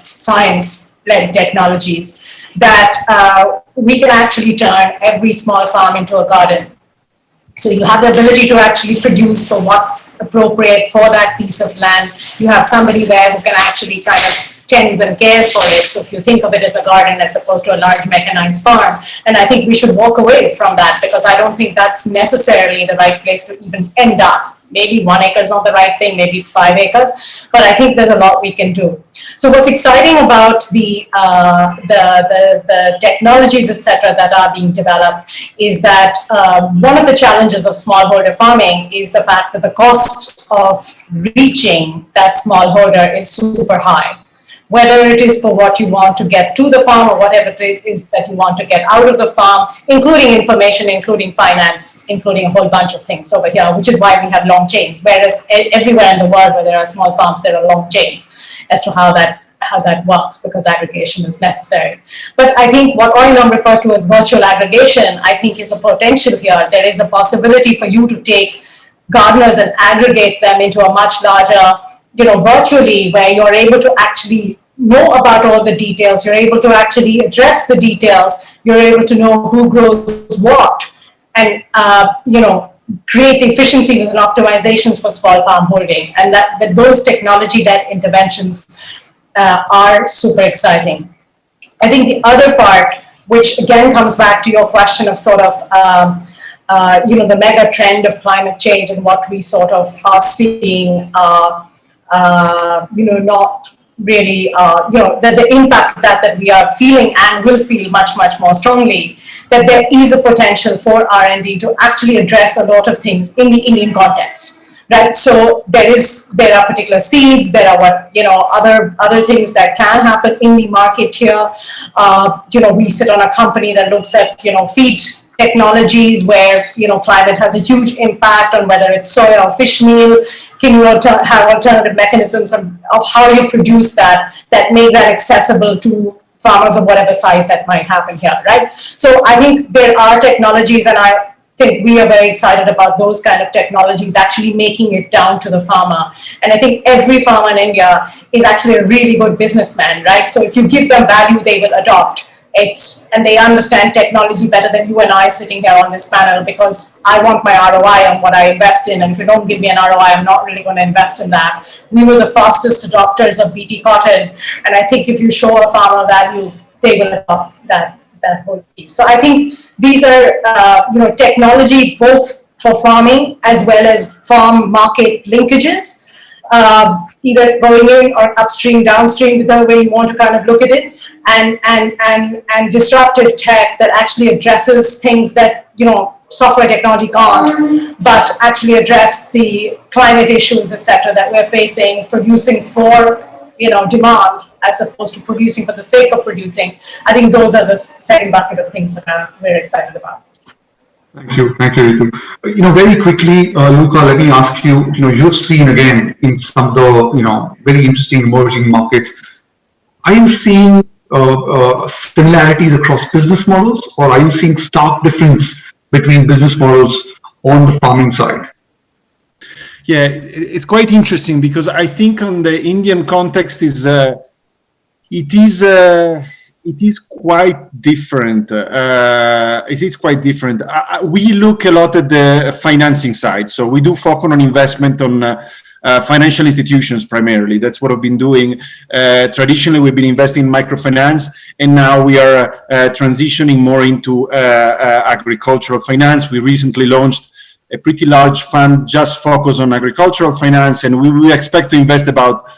science-led technologies that we can actually turn every small farm into a garden. So you have the ability to actually produce for what's appropriate for that piece of land. You have somebody there who can actually kind of tends and cares for it. So if you think of it as a garden as opposed to a large mechanized farm, and I think we should walk away from that because I don't think that's necessarily the right place to even end up. Maybe 1 acre is not the right thing, maybe it's 5 acres, but I think there's a lot we can do. So what's exciting about the technologies, etc., that are being developed is that one of the challenges of smallholder farming is the fact that the cost of reaching that smallholder is super high. Whether it is for what you want to get to the farm or whatever it is that you want to get out of the farm, including information, including finance, including a whole bunch of things over here, which is why we have long chains. Whereas everywhere in the world where there are small farms, there are long chains as to how that works because aggregation is necessary. But I think what Oilam referred to as virtual aggregation, I think is a potential here. There is a possibility for you to take gardeners and aggregate them into a much larger, virtually, where you're able to actually know about all the details, you're able to actually address the details, you're able to know who grows what, and create the efficiencies and optimizations for small farm holding, and that those technology-led interventions are super exciting. I think the other part, which again comes back to your question of sort of the mega trend of climate change and what we sort of are seeing. Not really, the impact that we are feeling and will feel much, much more strongly, that there is a potential for R&D to actually address a lot of things in the Indian context, right? So there are particular seeds, there are other things that can happen in the market here. We sit on a company that looks at, feed technologies where, climate has a huge impact on whether it's soy or fish meal? Can you have alternative mechanisms of how you produce that make that accessible to farmers of whatever size that might happen here, right? So I think there are technologies, and I think we are very excited about those kind of technologies actually making it down to the farmer. And I think every farmer in India is actually a really good businessman, right? So if you give them value, they will adopt. And they understand technology better than you and I sitting here on this panel, because I want my ROI on what I invest in. And if you don't give me an ROI, I'm not really going to invest in that. We were the fastest adopters of BT cotton. And I think if you show a farmer value, they will adopt that whole piece. So I think these are, technology both for farming as well as farm market linkages, either going in or upstream, downstream, whichever way you want to kind of look at it. And disruptive tech that actually addresses things that, software technology can't, but actually address the climate issues, etc., that we're facing, producing for, demand as opposed to producing for the sake of producing. I think those are the second bucket of things that we're excited about. Thank you, Ritu. Very quickly, Luca, let me ask you. You've seen again in some of the very interesting emerging markets. Are you seeing similarities across business models, or are you seeing stark difference between business models on the farming side? Yeah, it's quite interesting, because I think on the Indian context it is quite different. It is quite different. We look a lot at the financing side, so we do focus on investment on financial institutions primarily. That's what we've been doing. Traditionally, we've been investing in microfinance, and now we are transitioning more into agricultural finance. We recently launched a pretty large fund just focused on agricultural finance, and we expect to invest about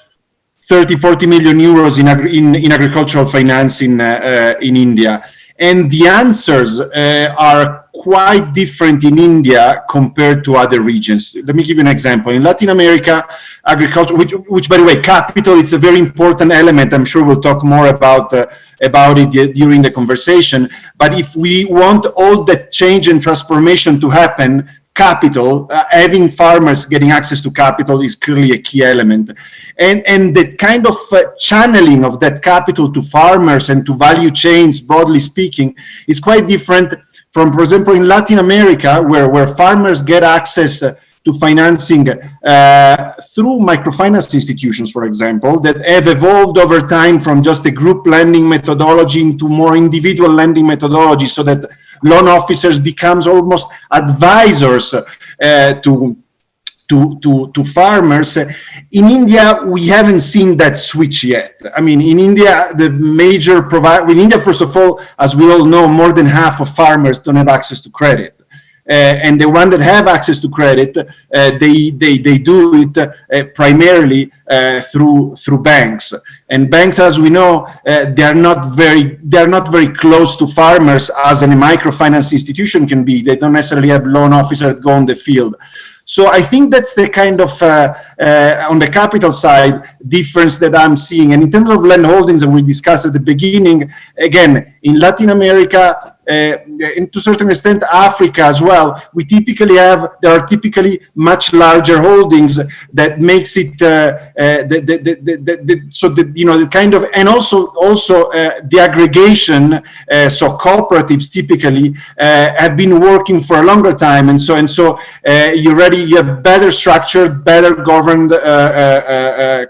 30-40 million euros in agricultural finance in India. And the answers are quite different in India compared to other regions. Let me give you an example. In Latin America, agriculture, which by the way, capital, it's a very important element. I'm sure we'll talk more about it during the conversation. But if we want all the change and transformation to happen, capital, having farmers getting access to capital is clearly a key element. And the kind of channeling of that capital to farmers and to value chains, broadly speaking, is quite different from, for example, in Latin America, where farmers get access to financing through microfinance institutions, for example, that have evolved over time from just a group lending methodology into more individual lending methodology, so that loan officers becomes almost advisors to farmers. In India, we haven't seen that switch yet. I mean, in India, the major provider, in India, first of all, as we all know, more than half of farmers don't have access to credit. And the ones that have access to credit, they do it primarily through banks. And banks, as we know, they're not very close to farmers as a microfinance institution can be. They don't necessarily have loan officers that go on the field. So I think that's the kind of, on the capital side, difference that I'm seeing. And in terms of land holdings that we discussed at the beginning, again, in Latin America, and to a certain extent Africa as well, there are typically much larger holdings that makes it the kind of, and also the aggregation, so cooperatives typically have been working for a longer time, and so you have better structured, better governed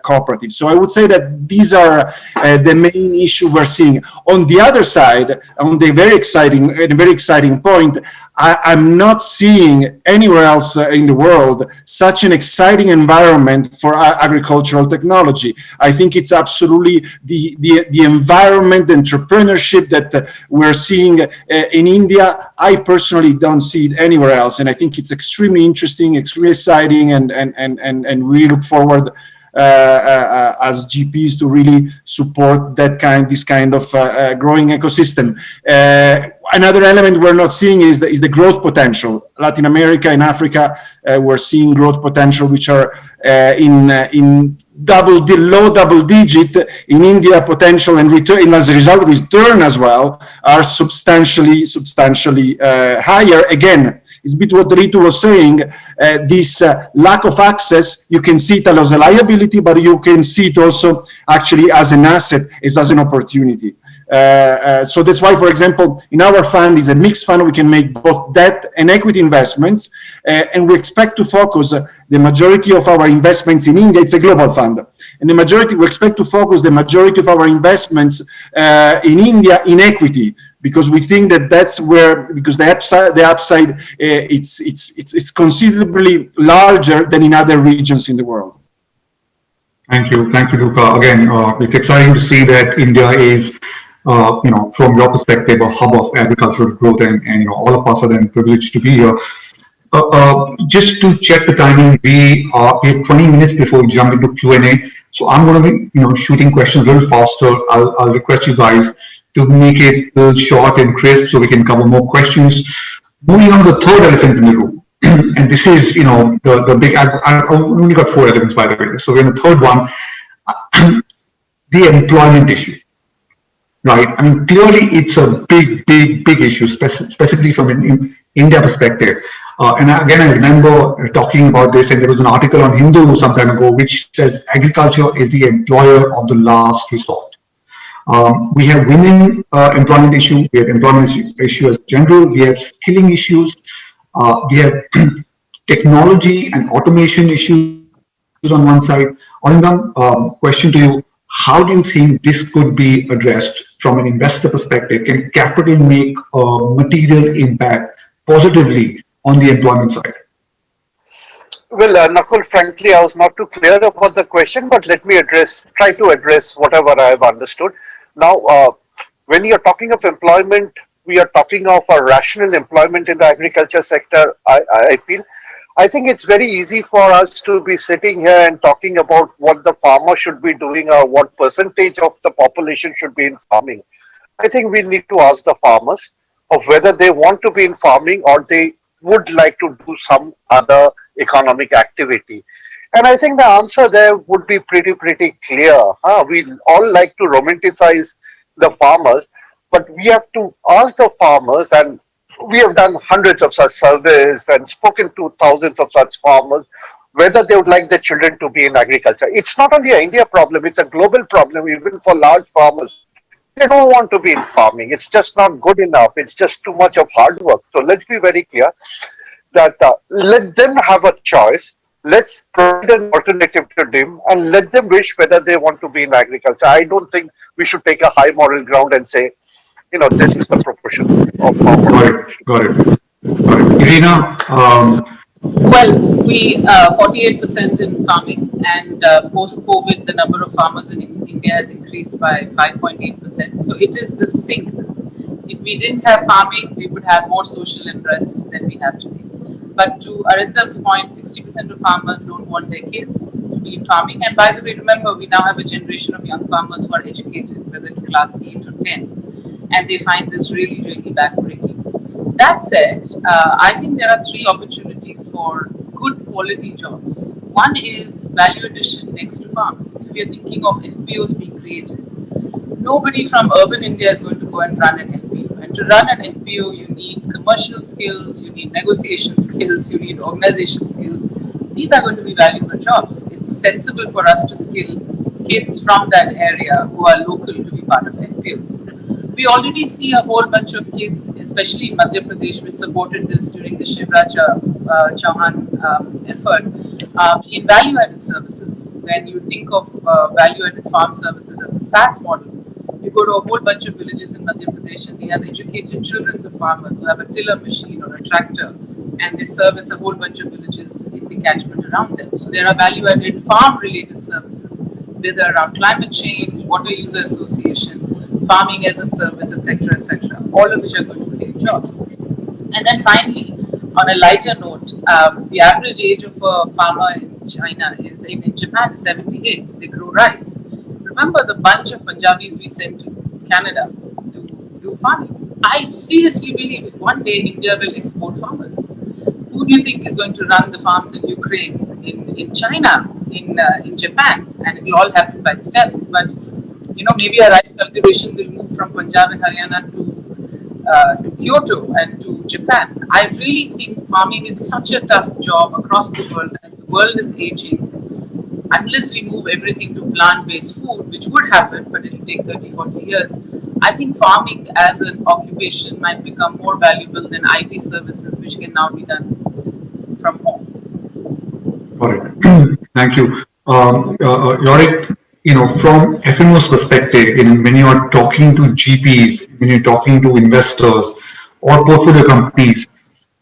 cooperatives. So I would say that these are the main issue we're seeing. On the other side, on the very exciting point, I'm not seeing anywhere else in the world such an exciting environment for agricultural technology. I think it's absolutely the environment, the entrepreneurship that we're seeing in India. I personally don't see it anywhere else, and I think it's extremely interesting, extremely exciting, and we look forward as GPs to really support this kind of growing ecosystem. Another element we're not seeing is the growth potential. Latin America and Africa, we're seeing growth potential which are in low double digit. In India, potential and return, and as a result, return as well are substantially higher. Again, it's a bit what Ritu was saying. This lack of access, you can see it as a liability, but you can see it also actually as an asset, as an opportunity. So that's why, for example, in our fund is a mixed fund. We can make both debt and equity investments, and we expect to focus the majority of our investments in India. It's a global fund, and we expect to focus the majority of our investments in India in equity, because we think that that's where, because the upside it's considerably larger than in other regions in the world. Thank you, Luca. Again, it's exciting to see that India is, from your perspective, a hub of agricultural growth, and all of us are then privileged to be here. Just to check the timing, we have 20 minutes before we jump into Q&A. So I'm going to be, shooting questions a little faster. I'll request you guys to make it a little short and crisp so we can cover more questions. Moving on to the third elephant in the room, and this is, the big. I've only got 4 elements, by the way. So we're in the third one, the employment issue. Right. I mean, clearly, it's a big issue, specifically from an India perspective. And again, I remember talking about this, and there was an article on Hindu some time ago, which says agriculture is the employer of the last resort. We have women employment issue, we have employment issue as general, we have skilling issues, we have technology and automation issues on one side. Arindam, question to you. How do you think this could be addressed from an investor perspective? Can capital make a material impact positively on the employment side? Well, Nakul, frankly, I was not too clear about the question, but let me try to address whatever I have understood. Now, when you're talking of employment, we are talking of a rational employment in the agriculture sector, I feel. I think it's very easy for us to be sitting here and talking about what the farmer should be doing or what percentage of the population should be in farming. I think we need to ask the farmers of whether they want to be in farming or they would like to do some other economic activity. And I think the answer there would be pretty clear. We all like to romanticize the farmers, but we have to ask the farmers, and we have done hundreds of such surveys and spoken to thousands of such farmers, whether they would like their children to be in agriculture. It's not only an India problem, it's a global problem, even for large farmers. They don't want to be in farming. It's just not good enough. It's just too much of hard work. So let's be very clear that let them have a choice. Let's provide an alternative to them and let them wish whether they want to be in agriculture. I don't think we should take a high moral ground and say, this is the proportion of farmers. Got it. Irina, well, we 48% in farming, and post-COVID, the number of farmers in India has increased by 5.8%. So it is the sink. If we didn't have farming, we would have more social unrest than we have today. But to Arindam's point, 60% of farmers don't want their kids to be in farming. And by the way, remember, we now have a generation of young farmers who are educated, whether to class 8 or 10, and they find this really backbreaking. That said, I think there are 3 opportunities for good quality jobs. One is value addition next to farms. If we are thinking of FPOs being created, nobody from urban India is going to go and run an FPO. And to run an FPO, you need commercial skills, you need negotiation skills, you need organization skills. These are going to be valuable jobs. It's sensible for us to skill kids from that area who are local to be part of FPOs. We already see a whole bunch of kids, especially in Madhya Pradesh, which supported this during the Shivraj Chauhan effort, in value-added services. When you think of value-added farm services as a SaaS model, you go to a whole bunch of villages in Madhya Pradesh and they have educated children of farmers who have a tiller machine or a tractor, and they service a whole bunch of villages in the catchment around them. So there are value-added farm-related services, whether around climate change, water user association, farming as a service, etc., all of which are going to create jobs. And then finally, on a lighter note, the average age of a farmer in Japan is 78. They grow rice. Remember the bunch of Punjabis we sent to Canada to do farming? I seriously believe one day India will export farmers. Who do you think is going to run the farms in Ukraine in China, in Japan, and it will all happen by stealth. But maybe a rice cultivation will move from Punjab and Haryana to Kyoto and to Japan. I really think farming is such a tough job across the world. As the world is aging, unless we move everything to plant-based food, which would happen, but it will take 30, 40 years, I think farming as an occupation might become more valuable than IT services, which can now be done from home. Got it. Thank you. Yorick, from FMO's perspective, when you are talking to GPs, when you're talking to investors or portfolio companies,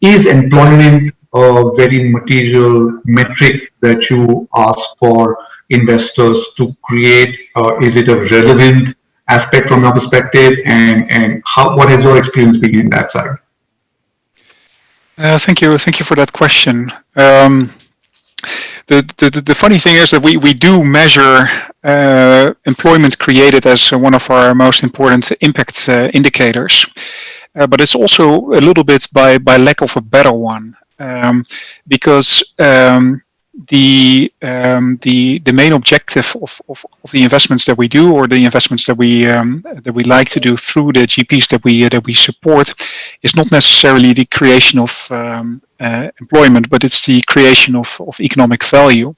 is employment a very material metric that you ask for investors to create? Is it a relevant aspect from your perspective? And what has your experience been in that side? Thank you for that question. The funny thing is that we do measure employment created as one of our most important impact indicators, but it's also a little bit by lack of a better one, because the main objective of the investments that we do, or the investments that we like to do through the GPs that we support, is not necessarily the creation of employment, but it's the creation of economic value.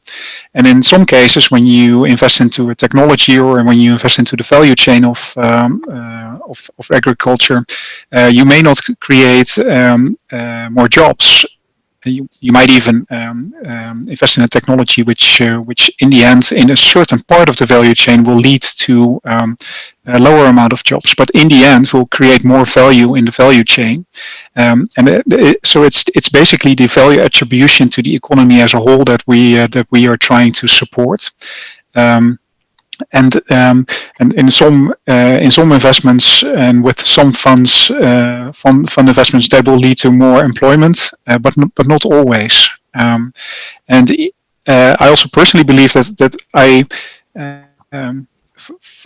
And in some cases, when you invest into a technology, or when you invest into the value chain of agriculture, you may not create more jobs. You might even invest in a technology which in the end, in a certain part of the value chain, will lead to a lower amount of jobs, but in the end will create more value in the value chain. So it's basically the value attribution to the economy as a whole that we are trying to support. And in some investments, and with some funds, fund investments, that will lead to more employment, but not always. And I also personally believe that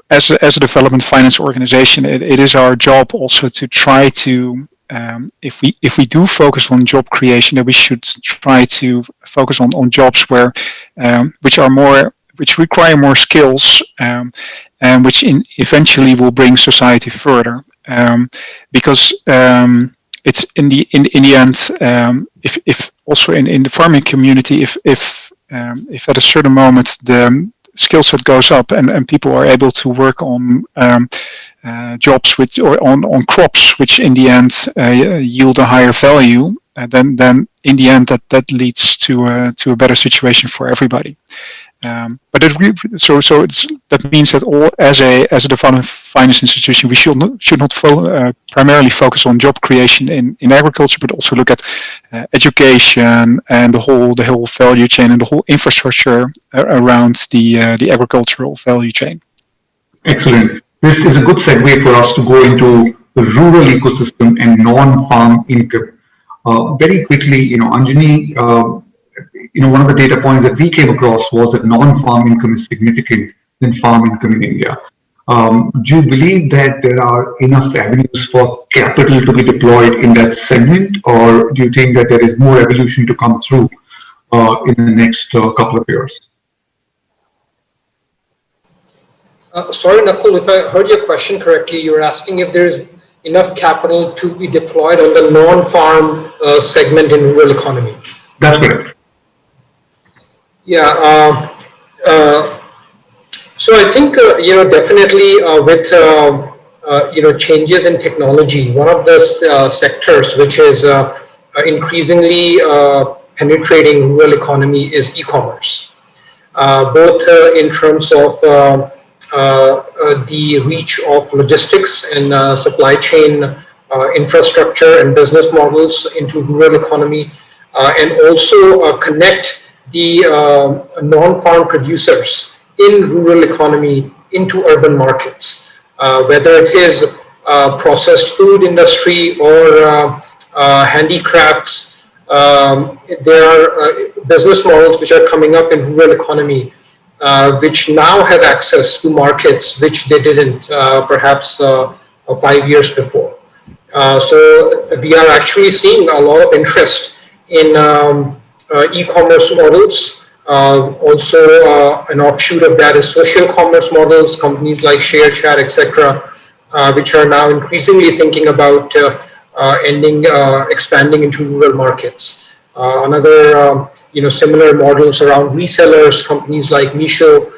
as a development finance organization, it is our job also to try to, if we do focus on job creation, that we should try to focus on jobs which require more skills, and which eventually will bring society further. Because it's in the end, if also in the farming community, if at a certain moment the skill set goes up and people are able to work on jobs or on crops which in the end yield a higher value, then in the end that leads to a better situation for everybody. But that means that as a development finance institution, we should not primarily focus on job creation in agriculture, but also look at education and the whole value chain and the whole infrastructure around the agricultural value chain. Excellent. This is a good segue for us to go into the rural ecosystem and non-farm income. Very quickly, Anjani, one of the data points that we came across was that non-farm income is significant than farm income in India. Do you believe that there are enough avenues for capital to be deployed in that segment, or do you think that there is more evolution to come through in the next couple of years? Sorry, Nakul, if I heard your question correctly, you were asking if there is enough capital to be deployed on the non-farm segment in rural economy. That's correct. Yeah. So I think definitely with changes in technology, one of the sectors which is increasingly penetrating rural economy is e-commerce, both in terms of the reach of logistics and supply chain infrastructure and business models into rural economy, and also connect the non-farm producers in rural economy into urban markets, whether it is processed food industry or handicrafts. There are business models which are coming up in rural economy, which now have access to markets which they didn't perhaps 5 years before. So we are actually seeing a lot of interest in e-commerce models Also, an offshoot of that is social commerce models, companies like ShareChat, etc., which are now increasingly thinking about expanding into rural markets. Another, similar models around resellers, companies like Misho.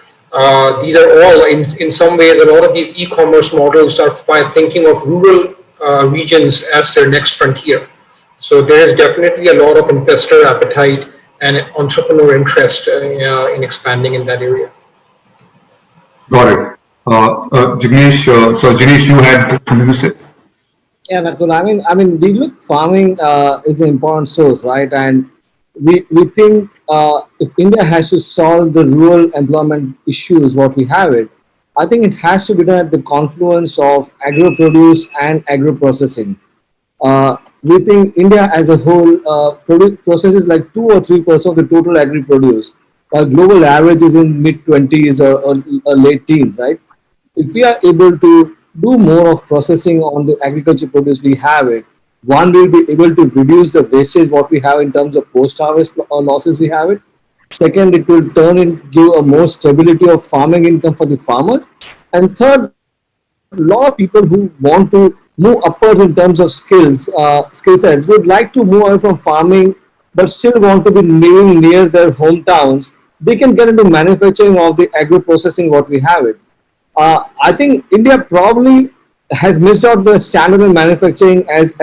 These are all, in some ways, a lot of these e-commerce models are by thinking of rural regions as their next frontier. So there is definitely a lot of investor appetite and entrepreneur interest in expanding in that area. Got it. Jignesh, so Jignesh, you had something to say? Yeah, Nakul. We look farming is an important source, right? And we think if India has to solve the rural employment issues, what we have it, I think it has to be done at the confluence of agro-produce and agro-processing. We think India as a whole processes like 2 or 3% of the total agri-produce, while global average is in mid 20s or late teens, right? If we are able to do more of processing on the agriculture produce we have it, one will be able to reduce the wastage what we have in terms of post harvest losses we have it. Second, it will turn in give a more stability of farming income for the farmers. And third, a lot of people who want to move upwards in terms of skill sets would like to move away from farming but still want to be living near their hometowns. They can get into manufacturing of the agro processing what we have it. I think India probably has missed out the standard in manufacturing as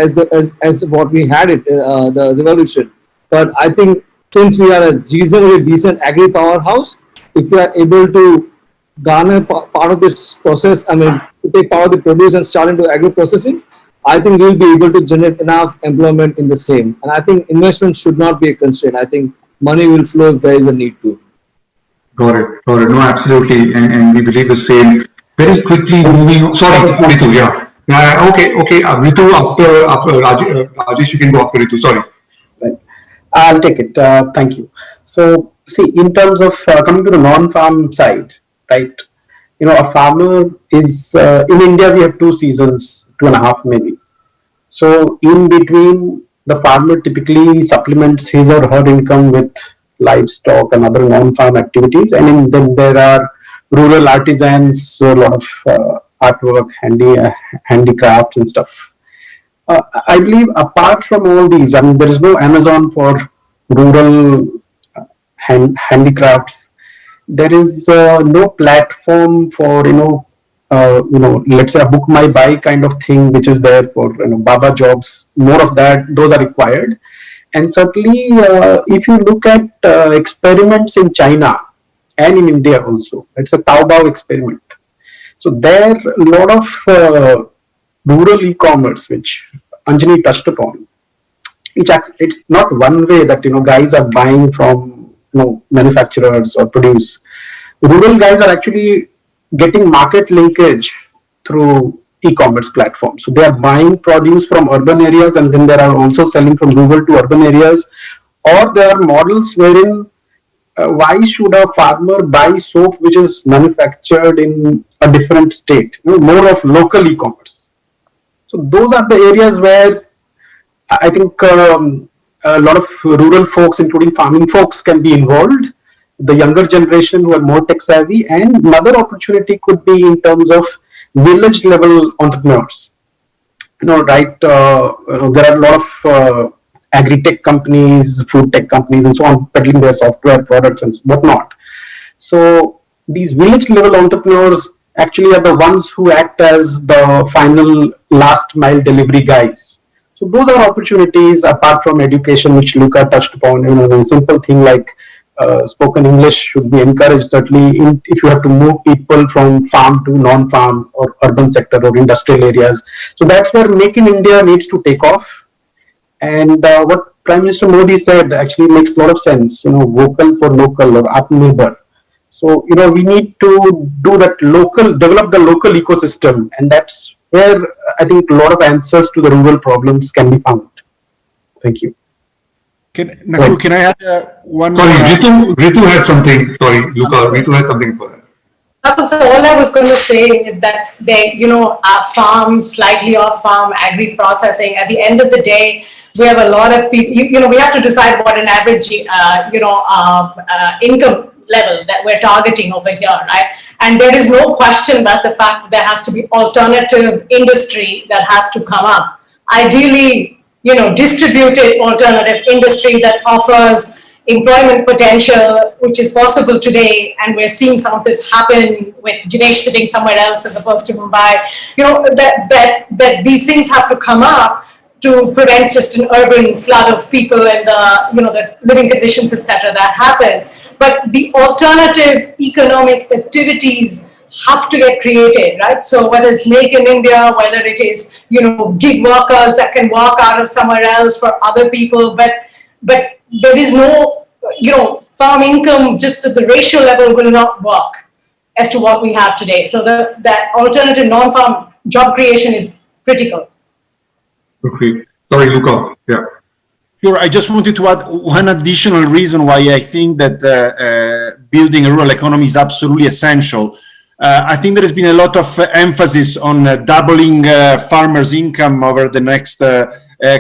what we had it the revolution. But I think since we are a reasonably decent agri powerhouse, if we are able to garner part of this process, to take part of the produce and start into agro processing, I think we'll be able to generate enough employment in the same. And I think investment should not be a constraint. I think money will flow if there is a need to. Got it. Got it. No, absolutely. And we believe the same. Very quickly moving on. Sorry, Ritu, yeah. Yeah, okay, okay. Ritu, after Rajesh, you can go after Ritu. Sorry. Right. I'll take it. Thank you. So, see, in terms of coming to the non-farm side, right? A farmer is in India. We have 2 seasons, 2.5 maybe. So, in between, the farmer typically supplements his or her income with livestock and other non-farm activities, and then there are rural artisans, so a lot of artwork, handicrafts and stuff. I believe apart from all these, there is no Amazon for rural handicrafts. There is no platform for let's say a book my buy kind of thing, which is there for Baba jobs. More of that; those are required. And certainly, if you look at experiments in China and in India also, it's a Taobao experiment. So there, a lot of rural e-commerce, which Anjali touched upon, it's not one way that guys are buying from manufacturers or produce. Rural guys are actually getting market linkage through e-commerce platforms. So they are buying produce from urban areas, and then they are also selling from rural to urban areas. Or there are models wherein why should a farmer buy soap which is manufactured in a different state? More of local e-commerce. So those are the areas where I think a lot of rural folks, including farming folks, can be involved. The younger generation who are more tech savvy, and another opportunity could be in terms of village level entrepreneurs. Right? There are a lot of agri-tech companies, food tech companies, and so on, peddling their software products and whatnot. So these village level entrepreneurs actually are the ones who act as the final last mile delivery guys. So those are opportunities apart from education, which Luca touched upon. A simple thing like spoken English should be encouraged, certainly if you have to move people from farm to non-farm or urban sector or industrial areas. So that's where Make in India needs to take off. And what Prime Minister Modi said actually makes a lot of sense, vocal for local or Atmanirbhar. So, we need to do that develop the local ecosystem, and that's where I think a lot of answers to the rural problems can be found. Thank you. Nakul, can I add one Sorry, more? Ritu had something. Sorry, Luca, Ritu had something for that. So all I was going to say is that farm, slightly off farm, agri processing, at the end of the day, We have a lot of people, we have to decide what an average, income level that we're targeting over here, right? And there is no question about the fact that there has to be alternative industry that has to come up. Ideally, distributed alternative industry that offers employment potential, which is possible today, and we're seeing some of this happen with Jinesh sitting somewhere else as opposed to Mumbai. That these things have to come up to prevent just an urban flood of people and the living conditions, etc., that happen. But the alternative economic activities have to get created, right? So whether it's Make in India, whether it is gig workers that can work out of somewhere else for other people, but there is no farm income. Just at the ratio level will not work as to what we have today. So that alternative non-farm job creation is critical. Okay. Sorry, Luca. Yeah. Sure. I just wanted to add one additional reason why I think that building a rural economy is absolutely essential. I think there has been a lot of emphasis on doubling farmers' income over the next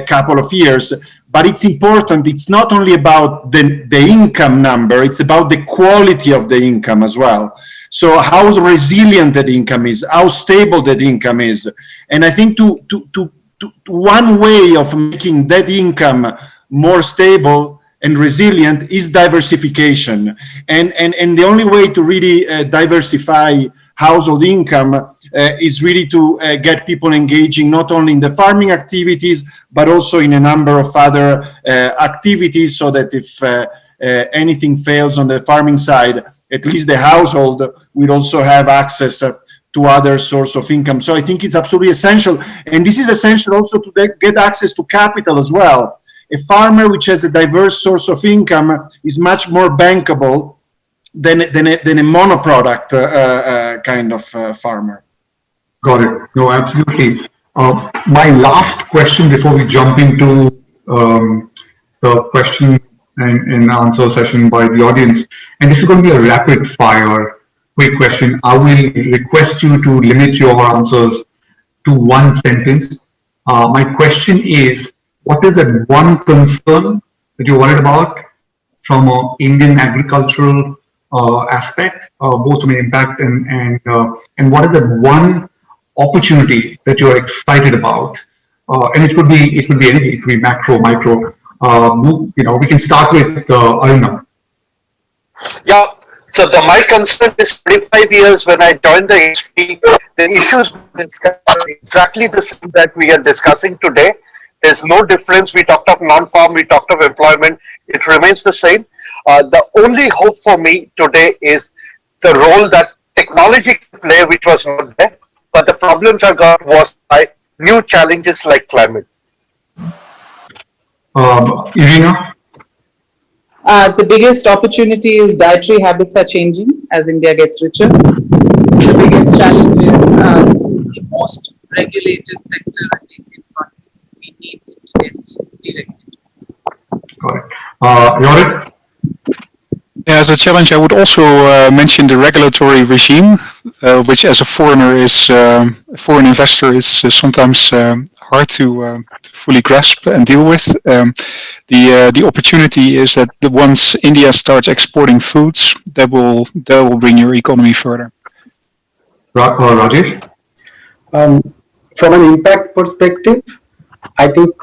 couple of years. But it's important, it's not only about the income number, it's about the quality of the income as well. So how resilient that income is, how stable that income is. And I think one way of making that income more stable and resilient is diversification. And the only way to really diversify household income is really to get people engaging not only in the farming activities, but also in a number of other activities, so that if anything fails on the farming side, at least the household will also have access to other source of income. So I think it's absolutely essential. And this is essential also to get access to capital as well. A farmer which has a diverse source of income is much more bankable than a monoproduct kind of farmer. Got it. No, absolutely. My last question before we jump into the question and answer session by the audience, and this is going to be a rapid fire quick question. I will request you to limit your answers to one sentence. My question is, what is that one concern that you're worried about from an Indian agricultural aspect, both from an impact and what is that one opportunity that you're excited about? And it could be anything. It could be macro, micro. We can start with Aruna. Yeah. So my concern is 25 years when I joined the industry, the issues are exactly the same that we are discussing today. There's no difference. We talked of non-farm, we talked of employment. It remains the same. The only hope for me today is the role that technology can play, which was not there. But the problems I got was by new challenges like climate. Irina? The biggest opportunity is dietary habits are changing as India gets richer. The biggest challenge is this is the most regulated sector in the Indian economy. We need to get deregulated. Got it. Yorit? As a challenge, I would also mention the regulatory regime, which as a foreigner is a foreign investor is sometimes hard to fully grasp and deal with. The opportunity is that once India starts exporting foods, that will bring your economy further. Rajesh? From an impact perspective, I think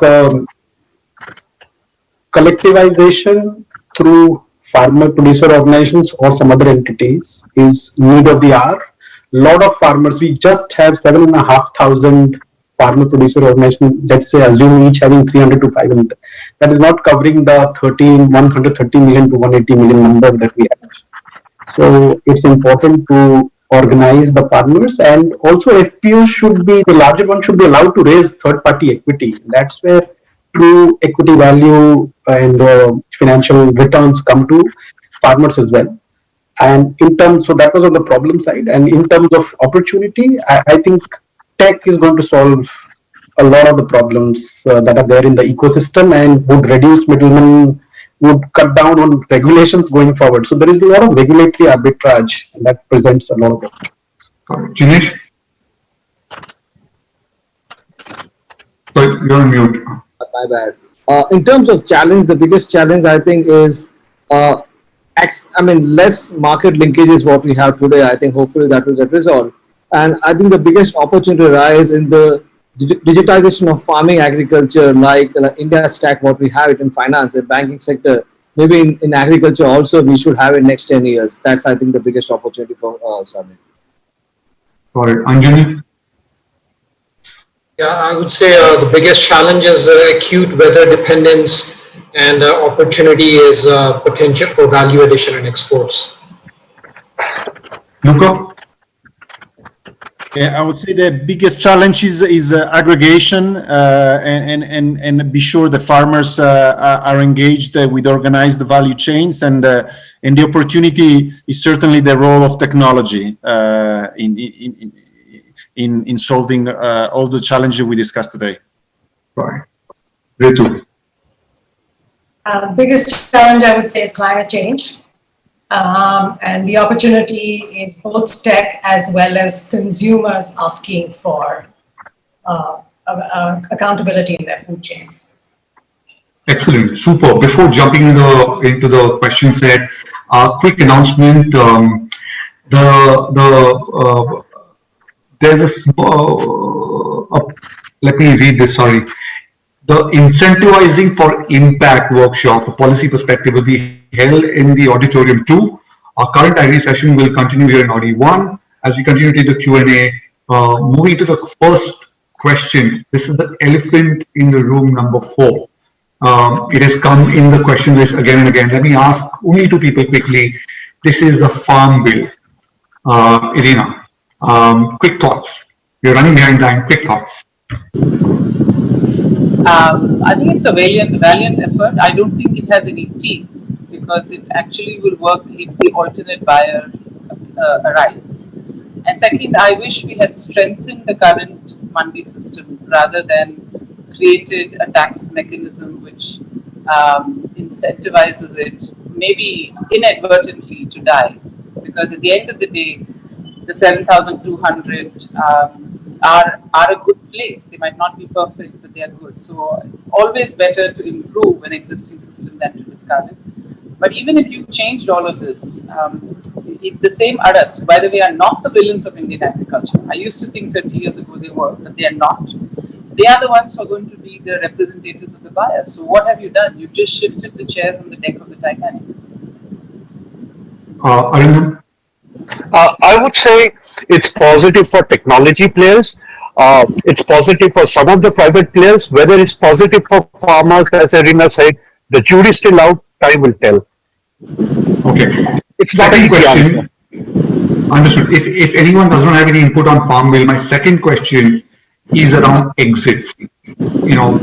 collectivization through farmer producer organizations or some other entities is need of the hour. Lot of farmers, we just have 7,500 farmer producer organizations, let's say assume each having 300 to 500. That is not covering the 130 million to 180 million number that we have. So it's important to organize the farmers, and also FPOs should be, the larger one should be allowed to raise third party equity. That's where true equity value and financial returns come to farmers as well. And in terms, so that was on the problem side. And in terms of opportunity, I think tech is going to solve a lot of the problems that are there in the ecosystem and would reduce middlemen, would cut down on regulations going forward. So there is a lot of regulatory arbitrage that presents a lot of opportunities. Jinesh? Sorry, you're on mute. My bad. In terms of challenge, the biggest challenge I think is, less market linkage is what we have today. I think hopefully that will get resolved. And I think the biggest opportunity lies in the digitization of farming agriculture, like India stack, what we have it in finance, and banking sector. Maybe in agriculture also, we should have it next 10 years. That's, I think, the biggest opportunity for Summit. Got it. Anjali? Yeah, I would say the biggest challenge is acute weather dependence, and opportunity is potential for value addition and exports. Luca? Yeah, I would say the biggest challenge is aggregation, and be sure the farmers are engaged with organized value chains, and the opportunity is certainly the role of technology in solving all the challenges we discussed today. Right. Ritu? Biggest challenge I would say is climate change. And the opportunity is both tech as well as consumers asking for accountability in their food chains. Excellent, super. Before jumping into the question set, quick announcement. There's let me read this. Sorry. The incentivizing for impact workshop, a policy perspective, will be held in the auditorium 2. Our current agri session will continue here in Audi 1 as we continue to the Q&A. Moving to the first question. This is the elephant in the room, number 4. It has come in the question list again and again. Let me ask only 2 people quickly. This is the farm bill. Irina, quick thoughts. You're running behind time. Quick thoughts. I think it's a valiant effort. I don't think it has any teeth because it actually will work if the alternate buyer arrives. And second, I wish we had strengthened the current mandi system rather than created a tax mechanism which incentivizes it, maybe inadvertently, to die. Because at the end of the day, the 7,200 are a good place. They might not be perfect, but they are good. So always better to improve an existing system than to discard it. But even if you changed all of this, the same adults, by the way, are not the villains of Indian agriculture. I used to think 30 years ago they were, but they are not. They are the ones who are going to be the representatives of the buyer. So what have you done? You've just shifted the chairs on the deck of the Titanic. Arindam? I would say it's positive for technology players. It's positive for some of the private players. Whether it's positive for farmers, as Arina said, the jury's still out. Time will tell. Okay. It's not an easy answer. Understood. If anyone does not have any input on farm bill, my second question is around exits. You know,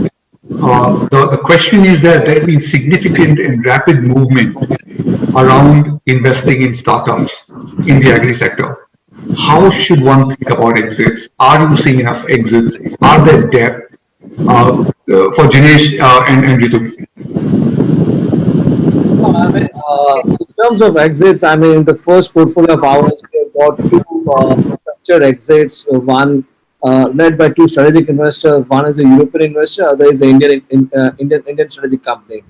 the question is that there has been significant and rapid movement around investing in startups in the agri sector. How should one think about exits? Are you seeing enough exits? Are there depth? For Jinesh and Ritu. In terms of exits, I mean, the first portfolio of ours, we have got 2 structured exits. One led by 2 strategic investors. One is a European investor, other is an Indian strategic company.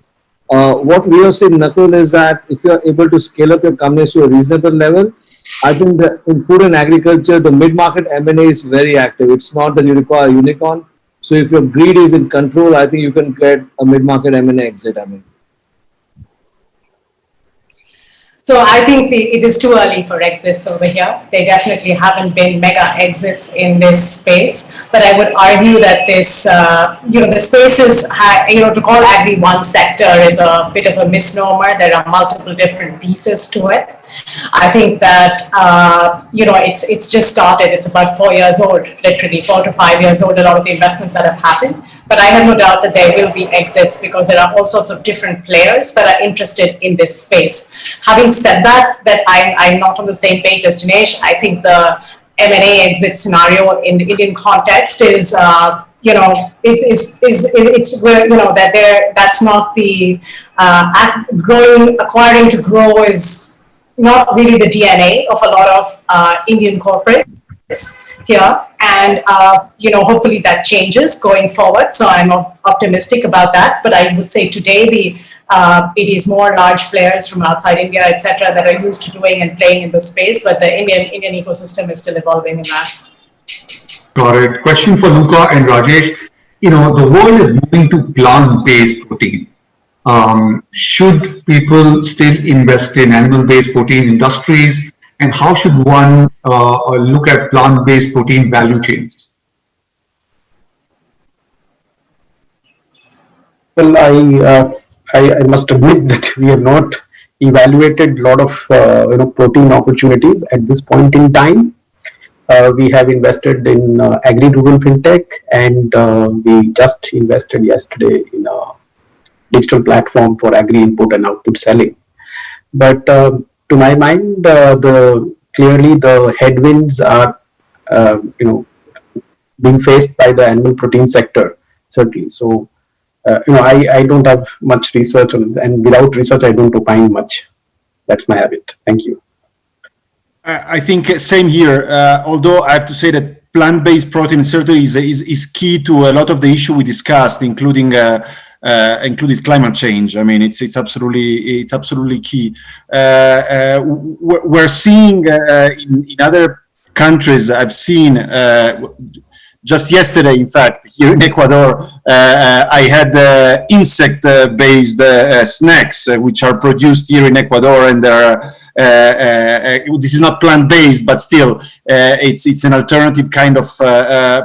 What we have seen, Nakul, is that if you are able to scale up your companies to a reasonable level, I think that in food and agriculture, the mid-market M&A is very active. It's not that you require a unicorn. So if your greed is in control, I think you can get a mid-market M&A exit. I mean. So I think it is too early for exits over here. They definitely haven't been mega exits in this space. But I would argue that this, the space is, to call agri one sector is a bit of a misnomer. There are multiple different pieces to it. I think that, it's just started. It's about 4 years old, literally 4 to 5 years old, a lot of the investments that have happened. But I have no doubt that there will be exits because there are all sorts of different players that are interested in this space. Having said that I'm not on the same page as Dinesh. I think the M&A exit scenario in the Indian context is, it's where, that that's not the acquiring to grow is not really the DNA of a lot of Indian corporates. here, and hopefully that changes going forward. So I'm optimistic about that. But I would say today it is more large players from outside India, etc., that are used to doing and playing in the space. But the Indian ecosystem is still evolving in that. Got it. Question for Luca and Rajesh. The world is moving to plant-based protein. Should people still invest in animal-based protein industries? And how should one look at plant-based protein value chains? Well, I must admit that we have not evaluated a lot of protein opportunities at this point in time. We have invested in agri-rural fintech, and we just invested yesterday in a digital platform for agri-input and output selling. But to my mind, clearly the headwinds are being faced by the animal protein sector, certainly. So I don't have much research on, and without research, I don't opine much. That's my habit. Thank you. I think same here. Although I have to say that plant-based protein certainly is key to a lot of the issue we discussed, including climate change. I mean, it's absolutely key. We're seeing in other countries. I've seen. Just yesterday, in fact, here in Ecuador, I had insect-based snacks, which are produced here in Ecuador, and this is not plant-based, but still, it's an alternative kind of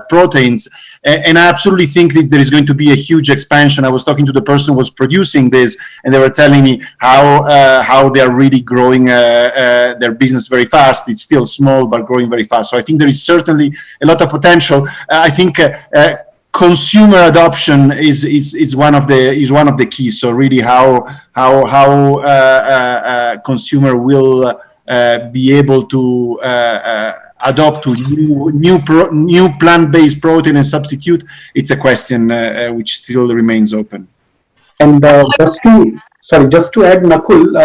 proteins. And I absolutely think that there is going to be a huge expansion. I was talking to the person who was producing this, and they were telling me how they are really growing their business very fast. It's still small, but growing very fast. So I think there is certainly a lot of potential. I think consumer adoption is one of the keys. So really, how consumer will be able to adopt to new plant-based protein and substitute. It's a question which still remains open. And just to add, Nakul,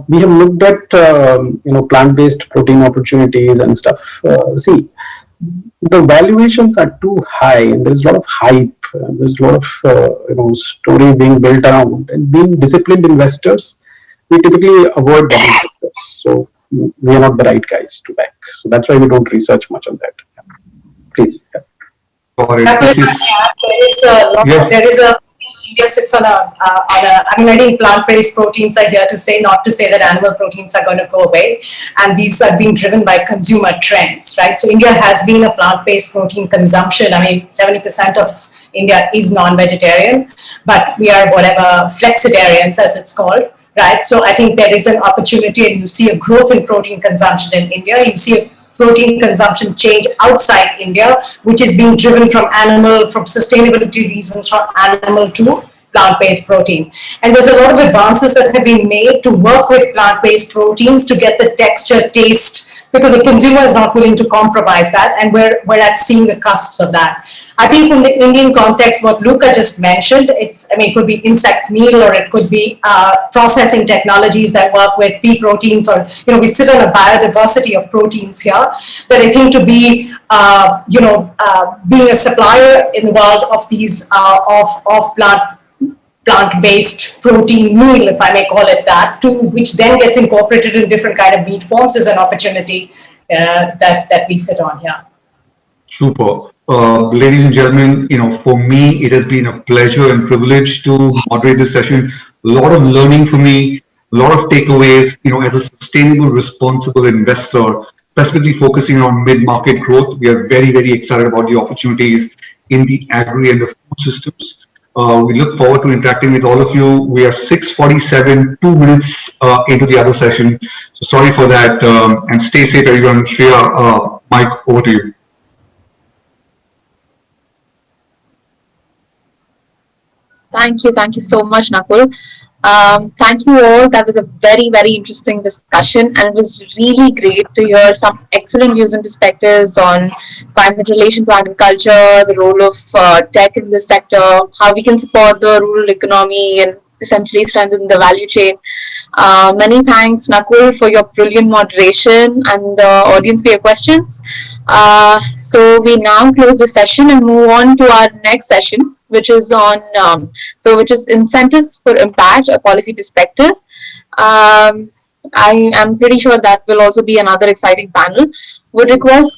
we have looked at plant-based protein opportunities and stuff. The valuations are too high, and there's a lot of hype. There's a lot of story being built around. And being disciplined investors, we typically avoid that. So we are not the right guys to back. So that's why we don't research much on that. Please. India sits on I think plant-based proteins are here to say, not to say that animal proteins are going to go away. And these are being driven by consumer trends, right? So India has been a plant-based protein consumption. 70% of India is non-vegetarian, but we are flexitarians, as it's called. Right, so I think there is an opportunity, and you see a growth in protein consumption in India. You see a protein consumption change outside India, which is being driven from sustainability reasons, from animal to plant-based protein. And there's a lot of advances that have been made to work with plant-based proteins to get the texture, taste, because the consumer is not willing to compromise that, and we're at seeing the cusps of that. I think from the Indian context, what Luca just mentioned, it could be insect meal, or it could be processing technologies that work with pea proteins, or we sit on a biodiversity of proteins here. That I think to be being a supplier in the world of these of plant-based protein meal, if I may call it that, which then gets incorporated in different kind of meat forms, is an opportunity that we sit on here. Super. Ladies and gentlemen, for me, it has been a pleasure and privilege to moderate this session. A lot of learning for me, a lot of takeaways, as a sustainable, responsible investor, specifically focusing on mid-market growth. We are very, very excited about the opportunities in the agri and the food systems. We look forward to interacting with all of you. We are 6:47, 2 minutes into the other session. So sorry for that. And stay safe, everyone. Shreya, Mike, over to you. Thank you so much, Nakul. Thank you all. That was a very, very interesting discussion, and it was really great to hear some excellent views and perspectives on climate relation to agriculture, the role of tech in this sector, how we can support the rural economy, and essentially strengthen the value chain. Many thanks, Nakul, for your brilliant moderation and the audience for your questions. So we now close the session and move on to our next session, which is on which is incentives for impact, a policy perspective. I am pretty sure that will also be another exciting panel. Would request